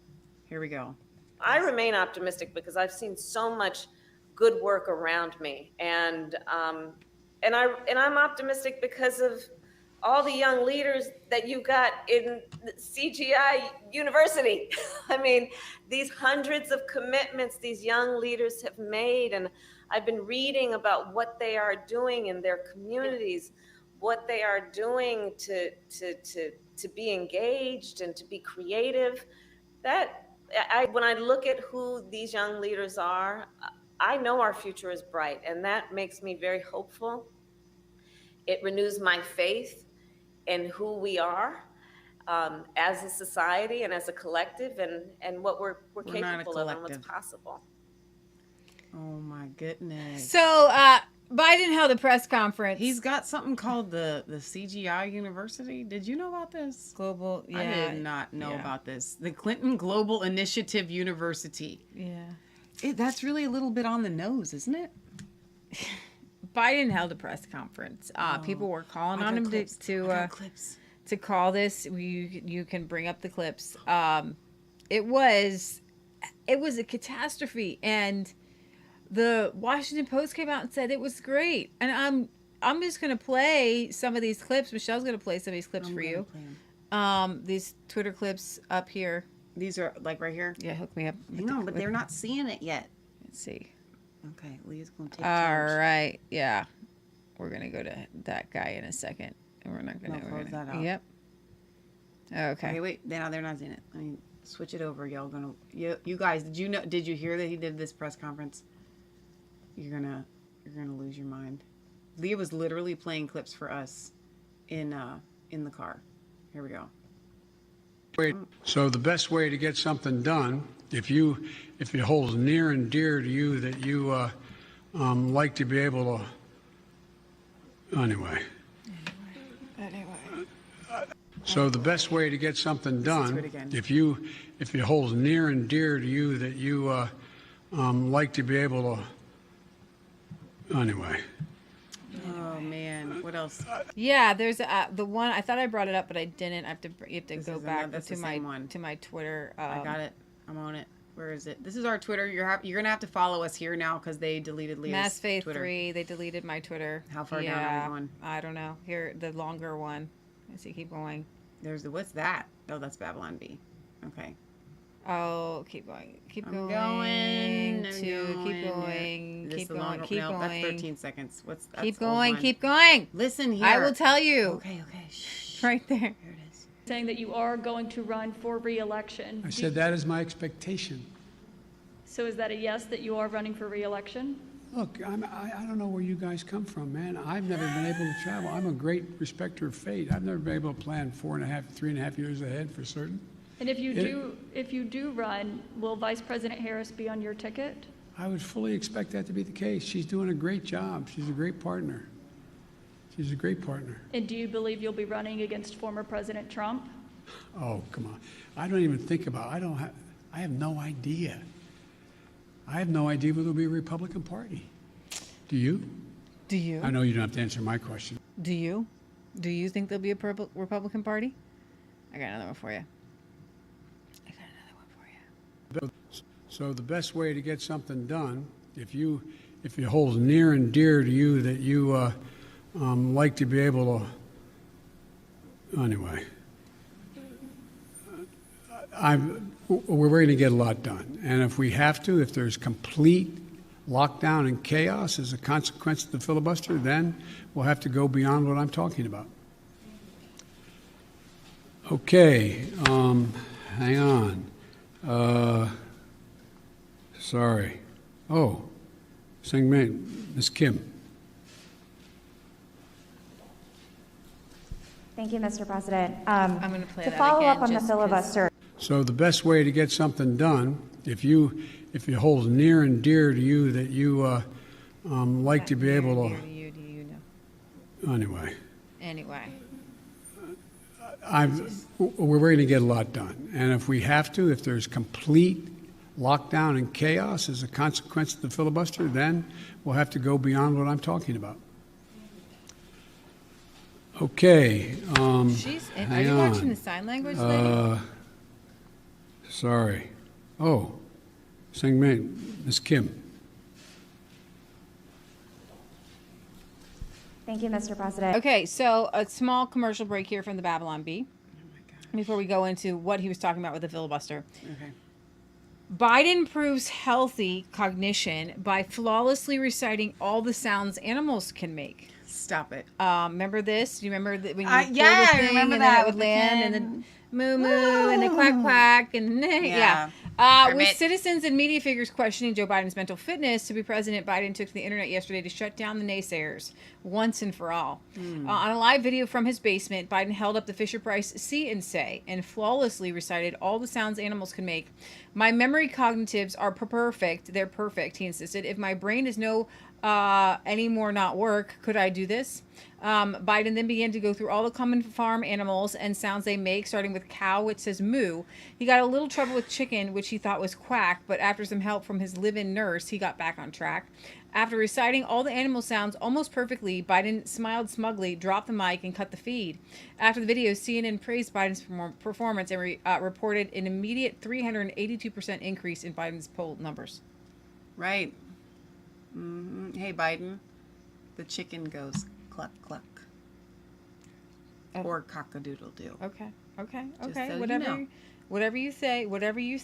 Here we go. I remain optimistic because I've seen so much good work around me, and I'm optimistic because of all the young leaders that you got in CGI University. I mean, these hundreds of commitments these young leaders have made, and I've been reading about what they are doing in their communities, what they are doing to be engaged and to be creative. When I look at who these young leaders are, I know our future is bright, and that makes me very hopeful. It renews my faith in who we are as a society and as a collective, and what we're capable of and what's possible. Oh my goodness. So Biden held a press conference. He's got something called the CGI University. Did you know about this? Global, yeah. I did not know about this. The Clinton Global Initiative University. Yeah. That's really a little bit on the nose, isn't it? Biden held a press conference. People were calling on him to call this. You can bring up the clips. It was a catastrophe, and the Washington Post came out and said it was great. And I'm just gonna play some of these clips. Michelle's gonna play some of these clips for you. These Twitter clips up here. These are like right here. Yeah, hook me up. No, but they're not seeing it yet. Let's see. Okay, Leah's gonna take All charge. right, yeah, we're gonna go to that guy in a second, and we're not gonna close that out. Yep. Okay. Okay, wait. Now they're not seeing it. I mean, switch it over. Y'all gonna you guys? Did you hear that he did this press conference? You're gonna lose your mind. Leah was literally playing clips for us in the car. Here we go. So the best way to get something done, if it holds near and dear to you that you like to be able to, anyway. So the best way to get something done, if it holds near and dear to you that you like to be able to, anyway. Oh man, what else? Yeah, there's the one I thought I brought it up, but I didn't. You have to go back that's to the my same one. to my Twitter. I got it. I'm on it. Where is it? This is our Twitter. You're gonna have to follow us here now because they deleted Leah's Twitter. MassFaith3. They deleted my Twitter. How far down are we going? I don't know. Here, the longer one. Let's see. Keep going. There's the what's that? Oh, that's Babylon B. Okay. Oh, keep going. Keep I'm going. going. Keep going. This Keep the going. longer- Keep no, going. That's 13 seconds. Keep going. Keep going. Listen here. I will tell you. Okay. Shh. Right there. Here it is. Saying that you are going to run for re-election. I said that is my expectation. So is that a yes, that you are running for re-election? Look, I don't know where you guys come from, man. I've never been able to travel. I'm a great respecter of fate. I've never been able to plan 3.5 years ahead for certain. And if you do run, will Vice President Harris be on your ticket? I would fully expect that to be the case. She's doing a great job. She's a great partner. She's a great partner. And do you believe you'll be running against former President Trump? Oh, come on. I don't even think about it. I have no idea. I have no idea whether it'll be a Republican Party. Do you? Do you? I know you don't have to answer my question. Do you? Do you think there'll be a Republican Party? I got another one for you. So the best way to get something done, if it holds near and dear to you that you like to be able to, anyway. We're going to get a lot done. And if we have to, if there's complete lockdown and chaos as a consequence of the filibuster, then we'll have to go beyond what I'm talking about. Okay, hang on. Sorry. Oh, Miss Kim. Thank you, Mr. President. I'm going to play to that follow again, up on the just filibuster. So the best way to get something done, if it holds near and dear to you that you like to be able to, Do you know? anyway. We're going to get a lot done. And if we have to, if there's complete lockdown and chaos as a consequence of the filibuster, then we'll have to go beyond what I'm talking about. Okay. Are hang you on. watching the sign language lady? Sorry. Oh, Miss Kim. Thank you, Mr. President. Okay, so a small commercial break here from the Babylon Bee before we go into what he was talking about with the filibuster. Okay. Biden proves healthy cognition by flawlessly reciting all the sounds animals can make. Stop it. Remember this? Do you remember that when you pull yeah, the thing I remember and that then it would with the land pen. and then moo moo and then quack quack and yeah. With citizens and media figures questioning Joe Biden's mental fitness to be president, Biden took to the internet yesterday to shut down the naysayers once and for all. On a live video from his basement, Biden held up the Fisher-Price See and Say and flawlessly recited all the sounds animals can make. My memory cognitives are perfect. They're perfect, he insisted. If my brain is no anymore not work, could I do this? Biden then began to go through all the common farm animals and sounds they make, starting with cow, which says moo. He got a little trouble with chicken, which which he thought was quack, but after some help from his live-in nurse, he got back on track. After reciting all the animal sounds almost perfectly, Biden smiled smugly, dropped the mic, and cut the feed. After the video, CNN praised Biden's performance and reported an immediate 382% increase in Biden's poll numbers. Right. Hey, Biden, the chicken goes cluck, cluck. Or cock-a-doodle-doo. Okay. Just so Whatever you say.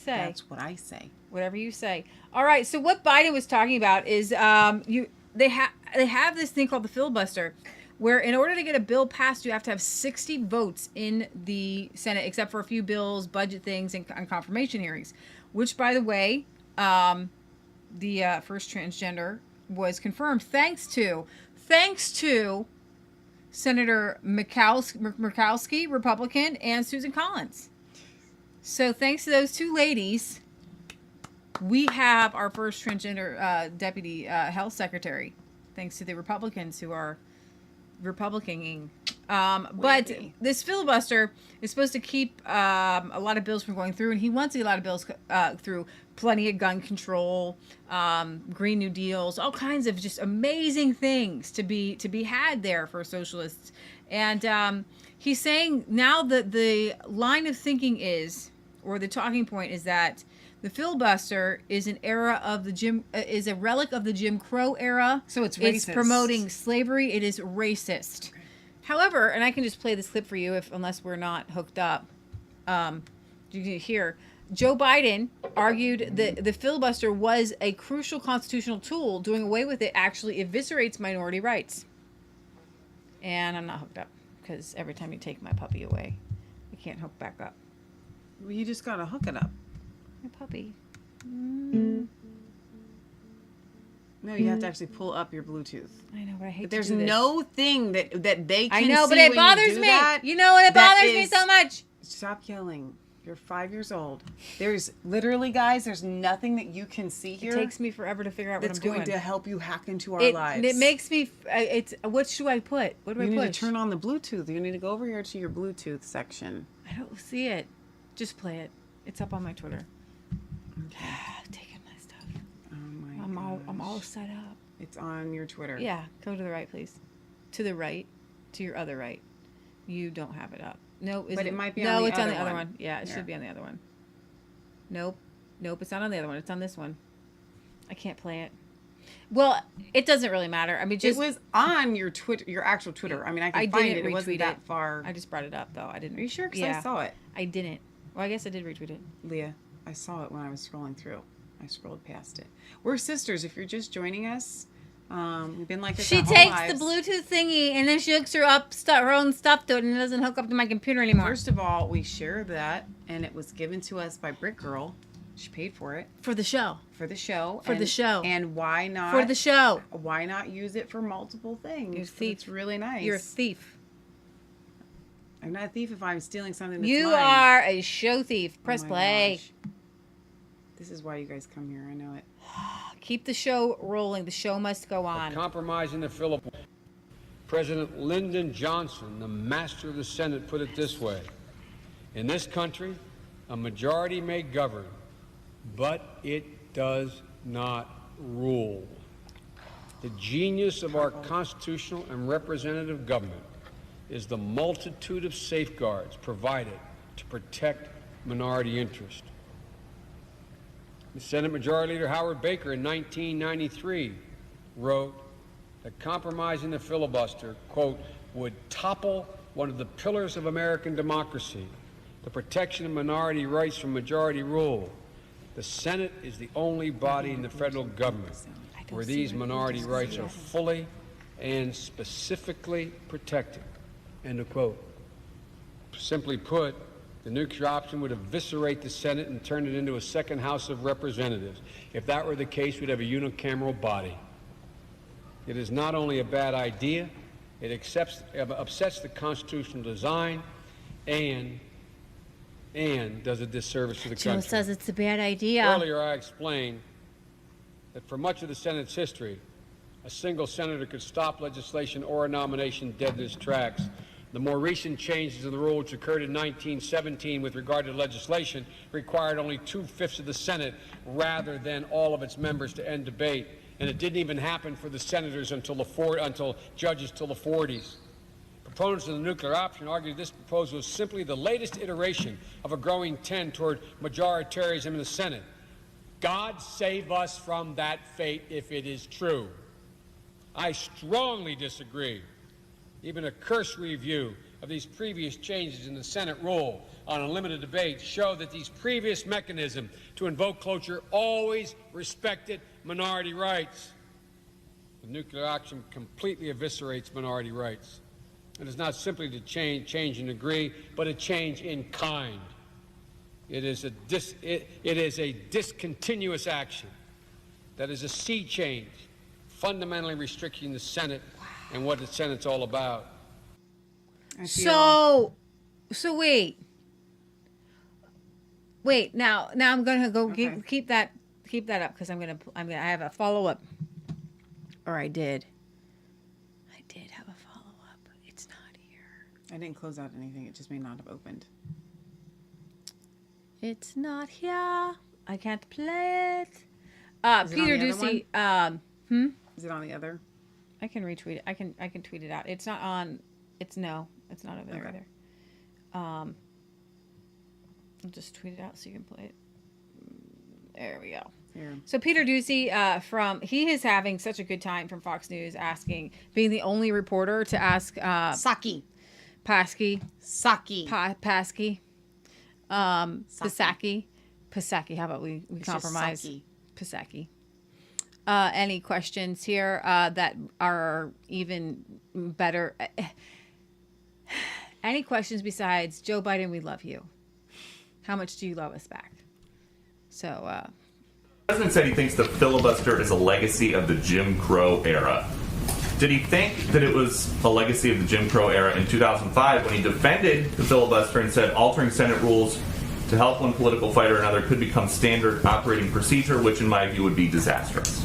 That's what I say. Whatever you say. All right. So what Biden was talking about is they have this thing called the filibuster, where in order to get a bill passed, you have to have 60 votes in the Senate, except for a few bills, budget things, and confirmation hearings. Which, by the way, the first transgender was confirmed thanks to Senator Murkowski, Republican, and Susan Collins. So thanks to those two ladies, we have our first transgender deputy health secretary, thanks to the Republicans who are Republicaning. But this filibuster is supposed to keep a lot of bills from going through, and he wants to get a lot of bills through. Plenty of gun control, Green New Deals, all kinds of just amazing things to be had there for socialists. And he's saying now that the line of thinking is, or the talking point is, that the filibuster is an era of the is a relic of the Jim Crow era. So it's racist. It's promoting slavery. It is racist. Okay. However, and I can just play this clip for you unless we're not hooked up. You can hear Joe Biden argued that the filibuster was a crucial constitutional tool. Doing away with it actually eviscerates minority rights. And I'm not hooked up because every time you take my puppy away, I can't hook back up. Well, you just gotta hook it up. My puppy. No, you have to actually pull up your Bluetooth. I know, but I hate but there's to do this. no thing that they can I know, see but it when bothers you do me. That, you know what? It bothers me so much. Stop yelling. You're 5 years old. There's literally, guys, there's nothing that you can see here. It takes me forever to figure out what I'm doing. That's going to help you hack into our lives. It makes me, what should I put? What do I put? You need to turn on the Bluetooth. You need to go over here to your Bluetooth section. I don't see it. Just play it. It's up on my Twitter. Okay. Taking my stuff. Oh my I'm all set up. It's on your Twitter. Yeah. Go to the right, please. To the right. To your other right. You don't have it up. No, but it might be on the it's other on the other one. one. Yeah, it should be on the other one. Nope, it's not on the other one. It's on this one. I can't play it. Well, it doesn't really matter. I mean, it was on your Twitter, your actual Twitter. I mean, I can find it. It wasn't that far. I just brought it up though. I didn't. Are you sure? Because I saw it. I didn't. Well, I guess I did retweet it. Leah, I saw it when I was scrolling through. I scrolled past it. We're sisters. If you're just joining us, we've been like this. She takes the Bluetooth thingy and then she hooks her own stuff to it, and it doesn't hook up to my computer anymore. First of all, we share that, and it was given to us by Brick Girl. She paid for it. For the show. For the show. For the show. And why not? For the show. Why not use it for multiple things? You're a thief. It's really nice. You're a thief. I'm not a thief if I'm stealing something that's You mine. are a show thief. Press play. Gosh. This is why you guys come here. I know it. Keep the show rolling. The show must go on. Compromising the Philippines. President Lyndon Johnson, the master of the Senate, put it this way: in this country, a majority may govern, but it does not rule. The genius of our constitutional and representative government is the multitude of safeguards provided to protect minority interest. Senate Majority Leader Howard Baker in 1993 wrote that compromising the filibuster, quote, would topple one of the pillars of American democracy, the protection of minority rights from majority rule. The Senate is the only body in the federal government where these minority rights are fully and specifically protected, end of quote. Simply put, the nuclear option would eviscerate the Senate and turn it into a second House of Representatives. If that were the case, we'd have a unicameral body. It is not only a bad idea, it upsets the constitutional design and does a disservice to the country. Joe says it's a bad idea. Earlier, I explained that for much of the Senate's history, a single senator could stop legislation or a nomination dead in its tracks. The more recent changes in the rule, which occurred in 1917 with regard to legislation, required only 2/5 of the Senate rather than all of its members to end debate. And it didn't even happen for the senators until judges till the 40s. Proponents of the nuclear option argue this proposal is simply the latest iteration of a growing trend toward majoritarianism in the Senate. God save us from that fate if it is true. I strongly disagree. Even a cursory review of these previous changes in the Senate rule on unlimited debate show that these previous mechanisms to invoke cloture always respected minority rights. The nuclear option completely eviscerates minority rights. It is not simply to change in degree, but a change in kind. It is a discontinuous action. That is a sea change, fundamentally restricting the Senate and what the Senate's all about. So wait. Now I'm gonna go keep that up because I have a follow up. Or I did have a follow up. It's not here. I didn't close out anything. It just may not have opened. It's not here. I can't play it. Peter Ducey. Is it on the other? I can retweet it. I can tweet it out. It's not on. It's not over there either. I'll just tweet it out so you can play it. There we go. Here. So Peter Ducey, he is having such a good time from Fox News, being the only reporter to ask Pasky. Pasaki. How about we compromise? Pasaki. Any questions here that are even better? Any questions besides Joe Biden, we love you? How much do you love us back? So, the president said he thinks the filibuster is a legacy of the Jim Crow era. Did he think that it was a legacy of the Jim Crow era in 2005 when he defended the filibuster and said altering Senate rules to help one political fight or another could become standard operating procedure, which in my view would be disastrous?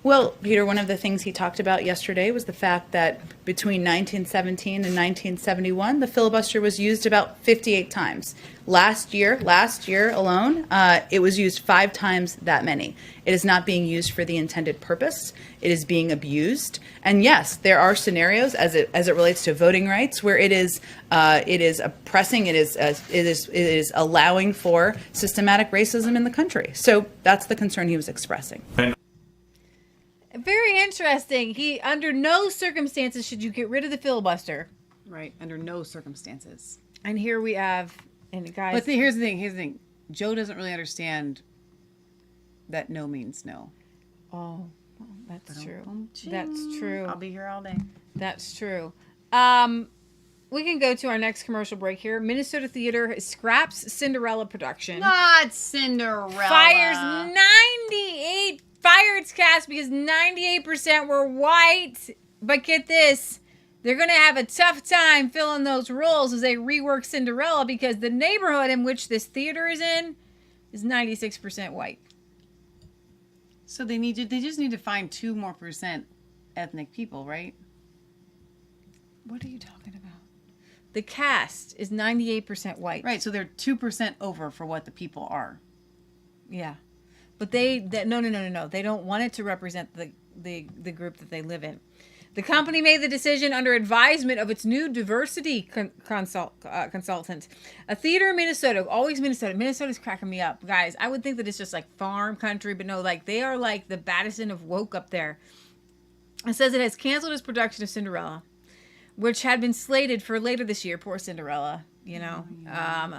Well, Peter, one of the things he talked about yesterday was the fact that between 1917 and 1971, the filibuster was used about 58 times. Last year alone, it was used 5 times that many. It is not being used for the intended purpose. It is being abused. And yes, there are scenarios as it relates to voting rights where it is oppressing. It is allowing for systematic racism in the country. So that's the concern he was expressing. Very interesting. Under no circumstances should you get rid of the filibuster. Right. Under no circumstances. And here we have, and guys. But here's the thing. Joe doesn't really understand that no means no. Oh, well, that's true. That's true. I'll be here all day. That's true. We can go to our next commercial break here. Minnesota Theater scraps Cinderella production. Not Cinderella. Fires 98 its cast because 98% were white. But get this, they're going to have a tough time filling those roles as they rework Cinderella because the neighborhood in which this theater is in is 96% white. So they just need to find 2% more ethnic people, right? What are you talking about? The cast is 98% white. Right, so they're 2% over for what the people are. Yeah. But no. They don't want it to represent the group that they live in. The company made the decision under advisement of its new diversity consultant. A theater in Minnesota, always Minnesota. Minnesota's cracking me up. Guys, I would think that it's just like farm country, but no, like they are like the Badison of woke up there. It says it has canceled its production of Cinderella, which had been slated for later this year. Poor Cinderella,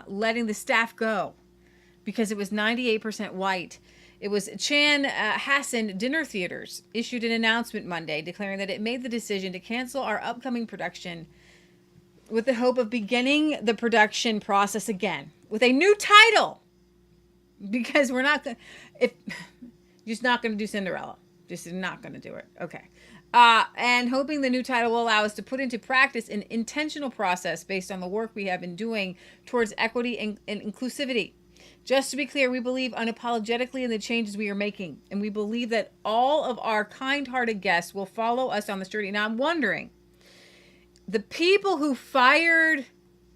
letting the staff go because it was 98% white. It was Chanhassen Dinner Theaters issued an announcement Monday declaring that it made the decision to cancel our upcoming production with the hope of beginning the production process again with a new title because we're not going just not going to do Cinderella. Just not going to do it. Okay. And hoping the new title will allow us to put into practice an intentional process based on the work we have been doing towards equity and inclusivity. Just to be clear, we believe unapologetically in the changes we are making, and we believe that all of our kind-hearted guests will follow us on this journey. Now, I'm wondering, the people who fired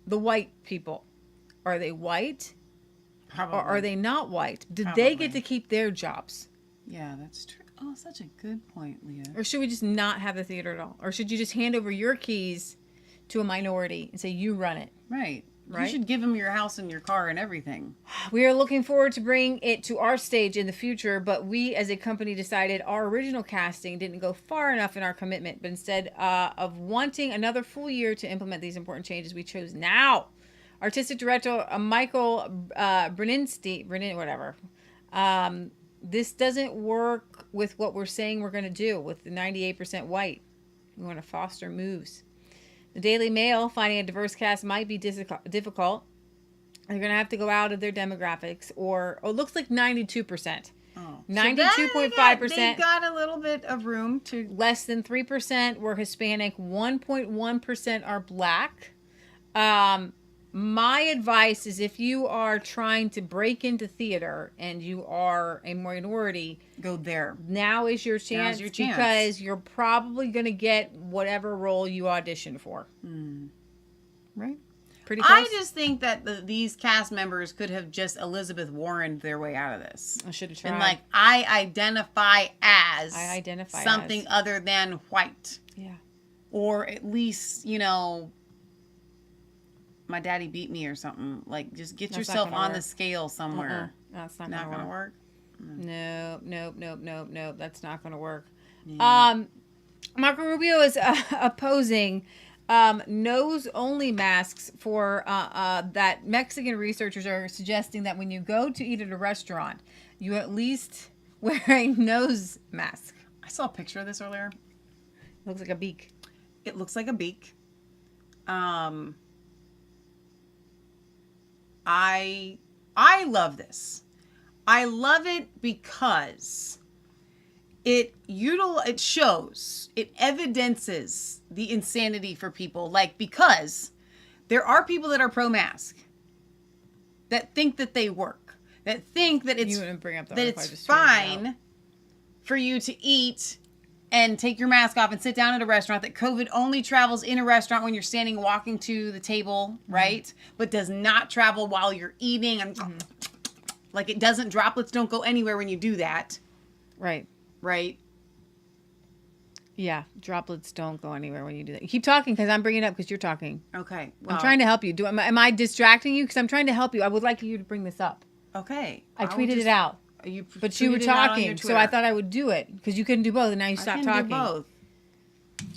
the white people, are they white? Probably. Or are they not white? Did they get to keep their jobs? Yeah, that's true. Oh, such a good point, Leah. Or should we just not have the theater at all? Or should you just hand over your keys to a minority and say, you run it? Right. Right? You should give them your house and your car and everything. We are looking forward to bring it to our stage in the future, but we as a company decided our original casting didn't go far enough in our commitment, but instead of wanting another full year to implement these important changes, we chose now. Artistic director Michael Brennan, whatever. This doesn't work with what we're saying we're going to do with the 98% white. We want to foster moves. The Daily Mail, finding a diverse cast might be difficult. They're going to have to go out of their demographics, or it looks like 92%. Oh. 92.5%. They got a little bit of room to. Less than 3% were Hispanic. 1.1% are black. My advice is if you are trying to break into theater and you are a minority, go there. Now is your chance, Now's your chance. Because you're probably going to get whatever role you audition for. Right? Pretty close. I just think that these cast members could have just Elizabeth Warrened their way out of this. I should have tried. And like, I identify as something as. other than white. Yeah. Or at least, you know, my daddy beat me or something. Like, just get That's yourself on work. the scale somewhere. That's not gonna work. No. That's not gonna work. Yeah. Marco Rubio is opposing nose-only masks for that Mexican researchers are suggesting that when you go to eat at a restaurant, you at least wear a nose mask. I saw a picture of this earlier. It looks like a beak. It looks like a beak. I love this. I love it because it shows, it evidences the insanity for people. Like, because there are people that are pro-mask that think that they work, that think that it's, You wouldn't bring up the that article, I it's just tweeted it fine out. for you to eat and take your mask off and sit down at a restaurant, that COVID only travels in a restaurant when you're standing and walking to the table, right? But does not travel while you're eating. And like, it doesn't, droplets don't go anywhere when you do that. Right. Right? Yeah, droplets don't go anywhere when you do that. Keep talking because I'm bringing it up because you're talking. Okay. I'm trying to help you. Am I distracting you? Because I'm trying to help you. I would like you to bring this up. Okay. I tweeted it out. But you were talking, so I thought I would do it because you couldn't do both, and now you stopped talking. I can do both.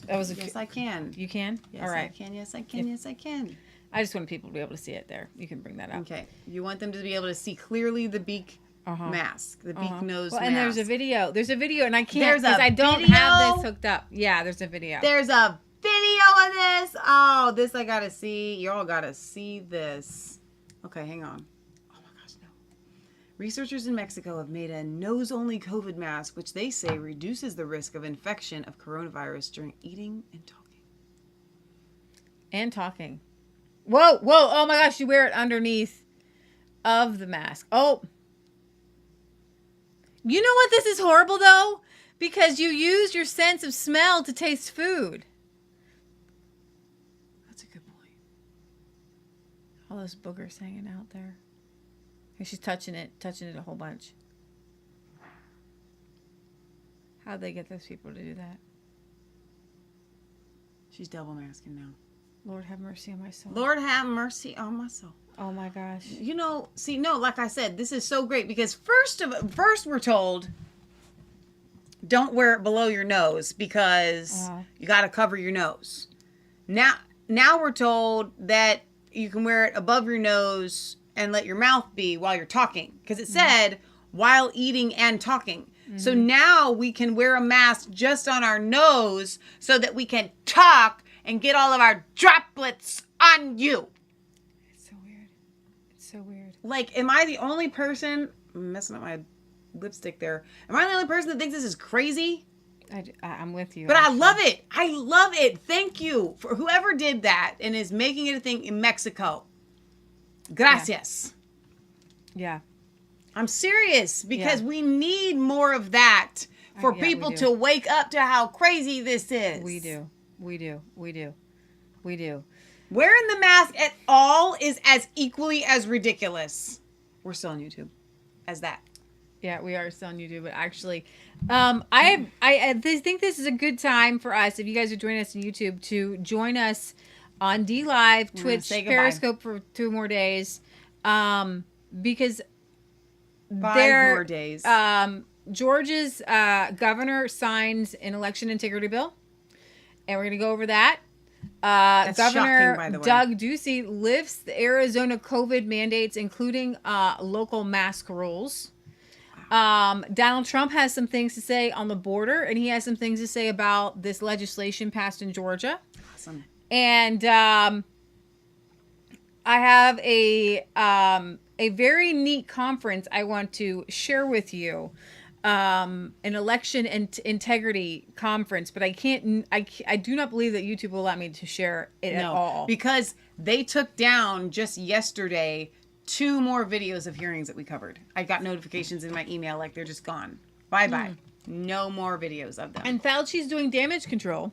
That was Yes, I can. You can? Yes, All right. I can. Yes, I can. Yes, I can. I just want people to be able to see it there. You can bring that up. Okay. You want them to be able to see clearly the beak mask, the beak nose mask. And there's a video. There's a video, and I can't There's because a I don't video? have this hooked up. Yeah, there's a video. There's a video of this. Oh, this I gotta see. Y'all gotta see this. Okay, hang on. Oh my gosh, no. Researchers in Mexico have made a nose-only COVID mask, which they say reduces the risk of infection of coronavirus during eating and talking. And talking. Whoa. Oh my gosh, you wear it underneath of the mask. Oh. You know what? This is horrible, though? Because you use your sense of smell to taste food. That's a good point. All those boogers hanging out there. And she's touching it a whole bunch. How'd they get those people to do that? She's double masking now. Lord have mercy on my soul. Lord have mercy on my soul. Oh my gosh. You know, see, no, like I said, this is so great because first we're told don't wear it below your nose because you got to cover your nose. Now we're told that you can wear it above your nose and let your mouth be while you're talking because it said while eating and talking. So now we can wear a mask just on our nose so that we can talk and get all of our droplets on you. So weird. Like, am I the only person, I'm messing up my lipstick there. Am I the only person that thinks this is crazy? I'm with you. But actually. I love it. I love it. Thank you for whoever did that and is making it a thing in Mexico. Gracias. Yeah. I'm serious because we need more of that for people to wake up to how crazy this is. We do. we do. Wearing the mask at all is as equally as ridiculous. We're still on YouTube as that. Yeah, we are still on YouTube, but actually, I think this is a good time for us, if you guys are joining us on YouTube, to join us on DLive, Twitch, Periscope for 2 more days, because 5 more days. Georgia's governor signs an election integrity bill, and we're going to go over that. Governor shocking, by the way. Doug Ducey lifts the Arizona COVID mandates, including local mask rules. Donald Trump has some things to say on the border, and he has some things to say about this legislation passed in Georgia. Awesome. And I have a very neat conference I want to share with you, an election and integrity conference, but I can't. I do not believe that YouTube will allow me to share it at all, because they took down just yesterday 2 more videos of hearings that we covered. I got notifications in my email like they're just gone. Bye-bye. No more videos of them. And Fauci's doing damage control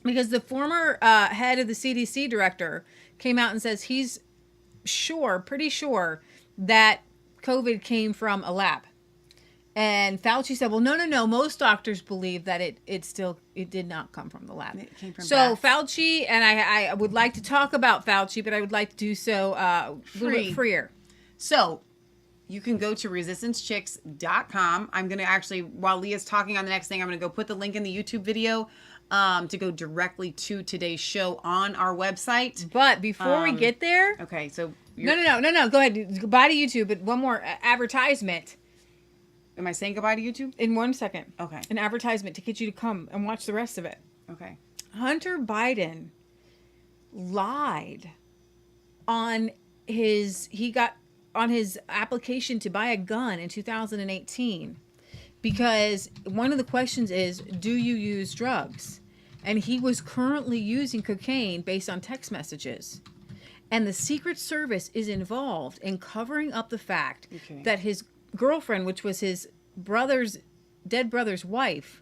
because the former head of the CDC director came out and says he's pretty sure that COVID came from a lab. And Fauci said, well, no. Most doctors believe that it did not come from the lab. It came from so bats. Fauci, and I would like to talk about Fauci, but I would like to do so a little bit freer. So you can go to resistancechicks.com. I'm going to actually, while Leah's talking on the next thing, I'm going to go put the link in the YouTube video to go directly to today's show on our website. But before we get there. Okay, so. No. Go ahead. Goodbye to YouTube, but one more advertisement. Am I saying goodbye to YouTube? In 1 second. Okay. An advertisement to get you to come and watch the rest of it. Okay. Hunter Biden lied on his application to buy a gun in 2018 because one of the questions is, do you use drugs? And he was currently using cocaine based on text messages. And the Secret Service is involved in covering up the fact that his girlfriend, which was his dead brother's wife,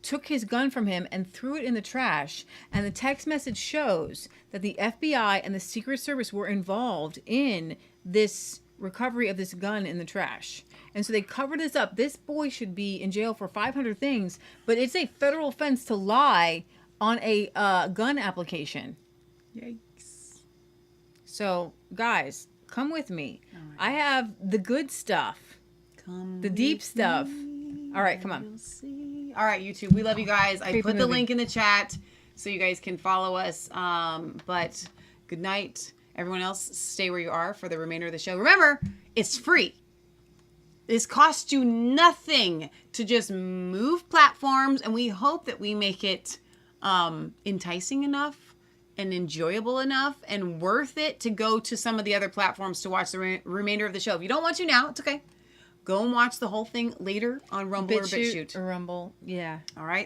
took his gun from him and threw it in the trash. And the text message shows that the FBI and the Secret Service were involved in this recovery of this gun in the trash. And so they covered this up. This boy should be in jail for 500 things, but it's a federal offense to lie on a gun application. Yikes. So, guys, come with me. Right. I have the good stuff. The deep stuff. All right, come on. All right, YouTube, we love you guys. I put the link in the chat so you guys can follow us. But good night. Everyone else, stay where you are for the remainder of the show. Remember, it's free. This costs you nothing to just move platforms, and we hope that we make it enticing enough and enjoyable enough and worth it to go to some of the other platforms to watch the remainder of the show. If you don't want to now, it's okay. Go and watch the whole thing later on Rumble or BitChute. Or Rumble, yeah. All right.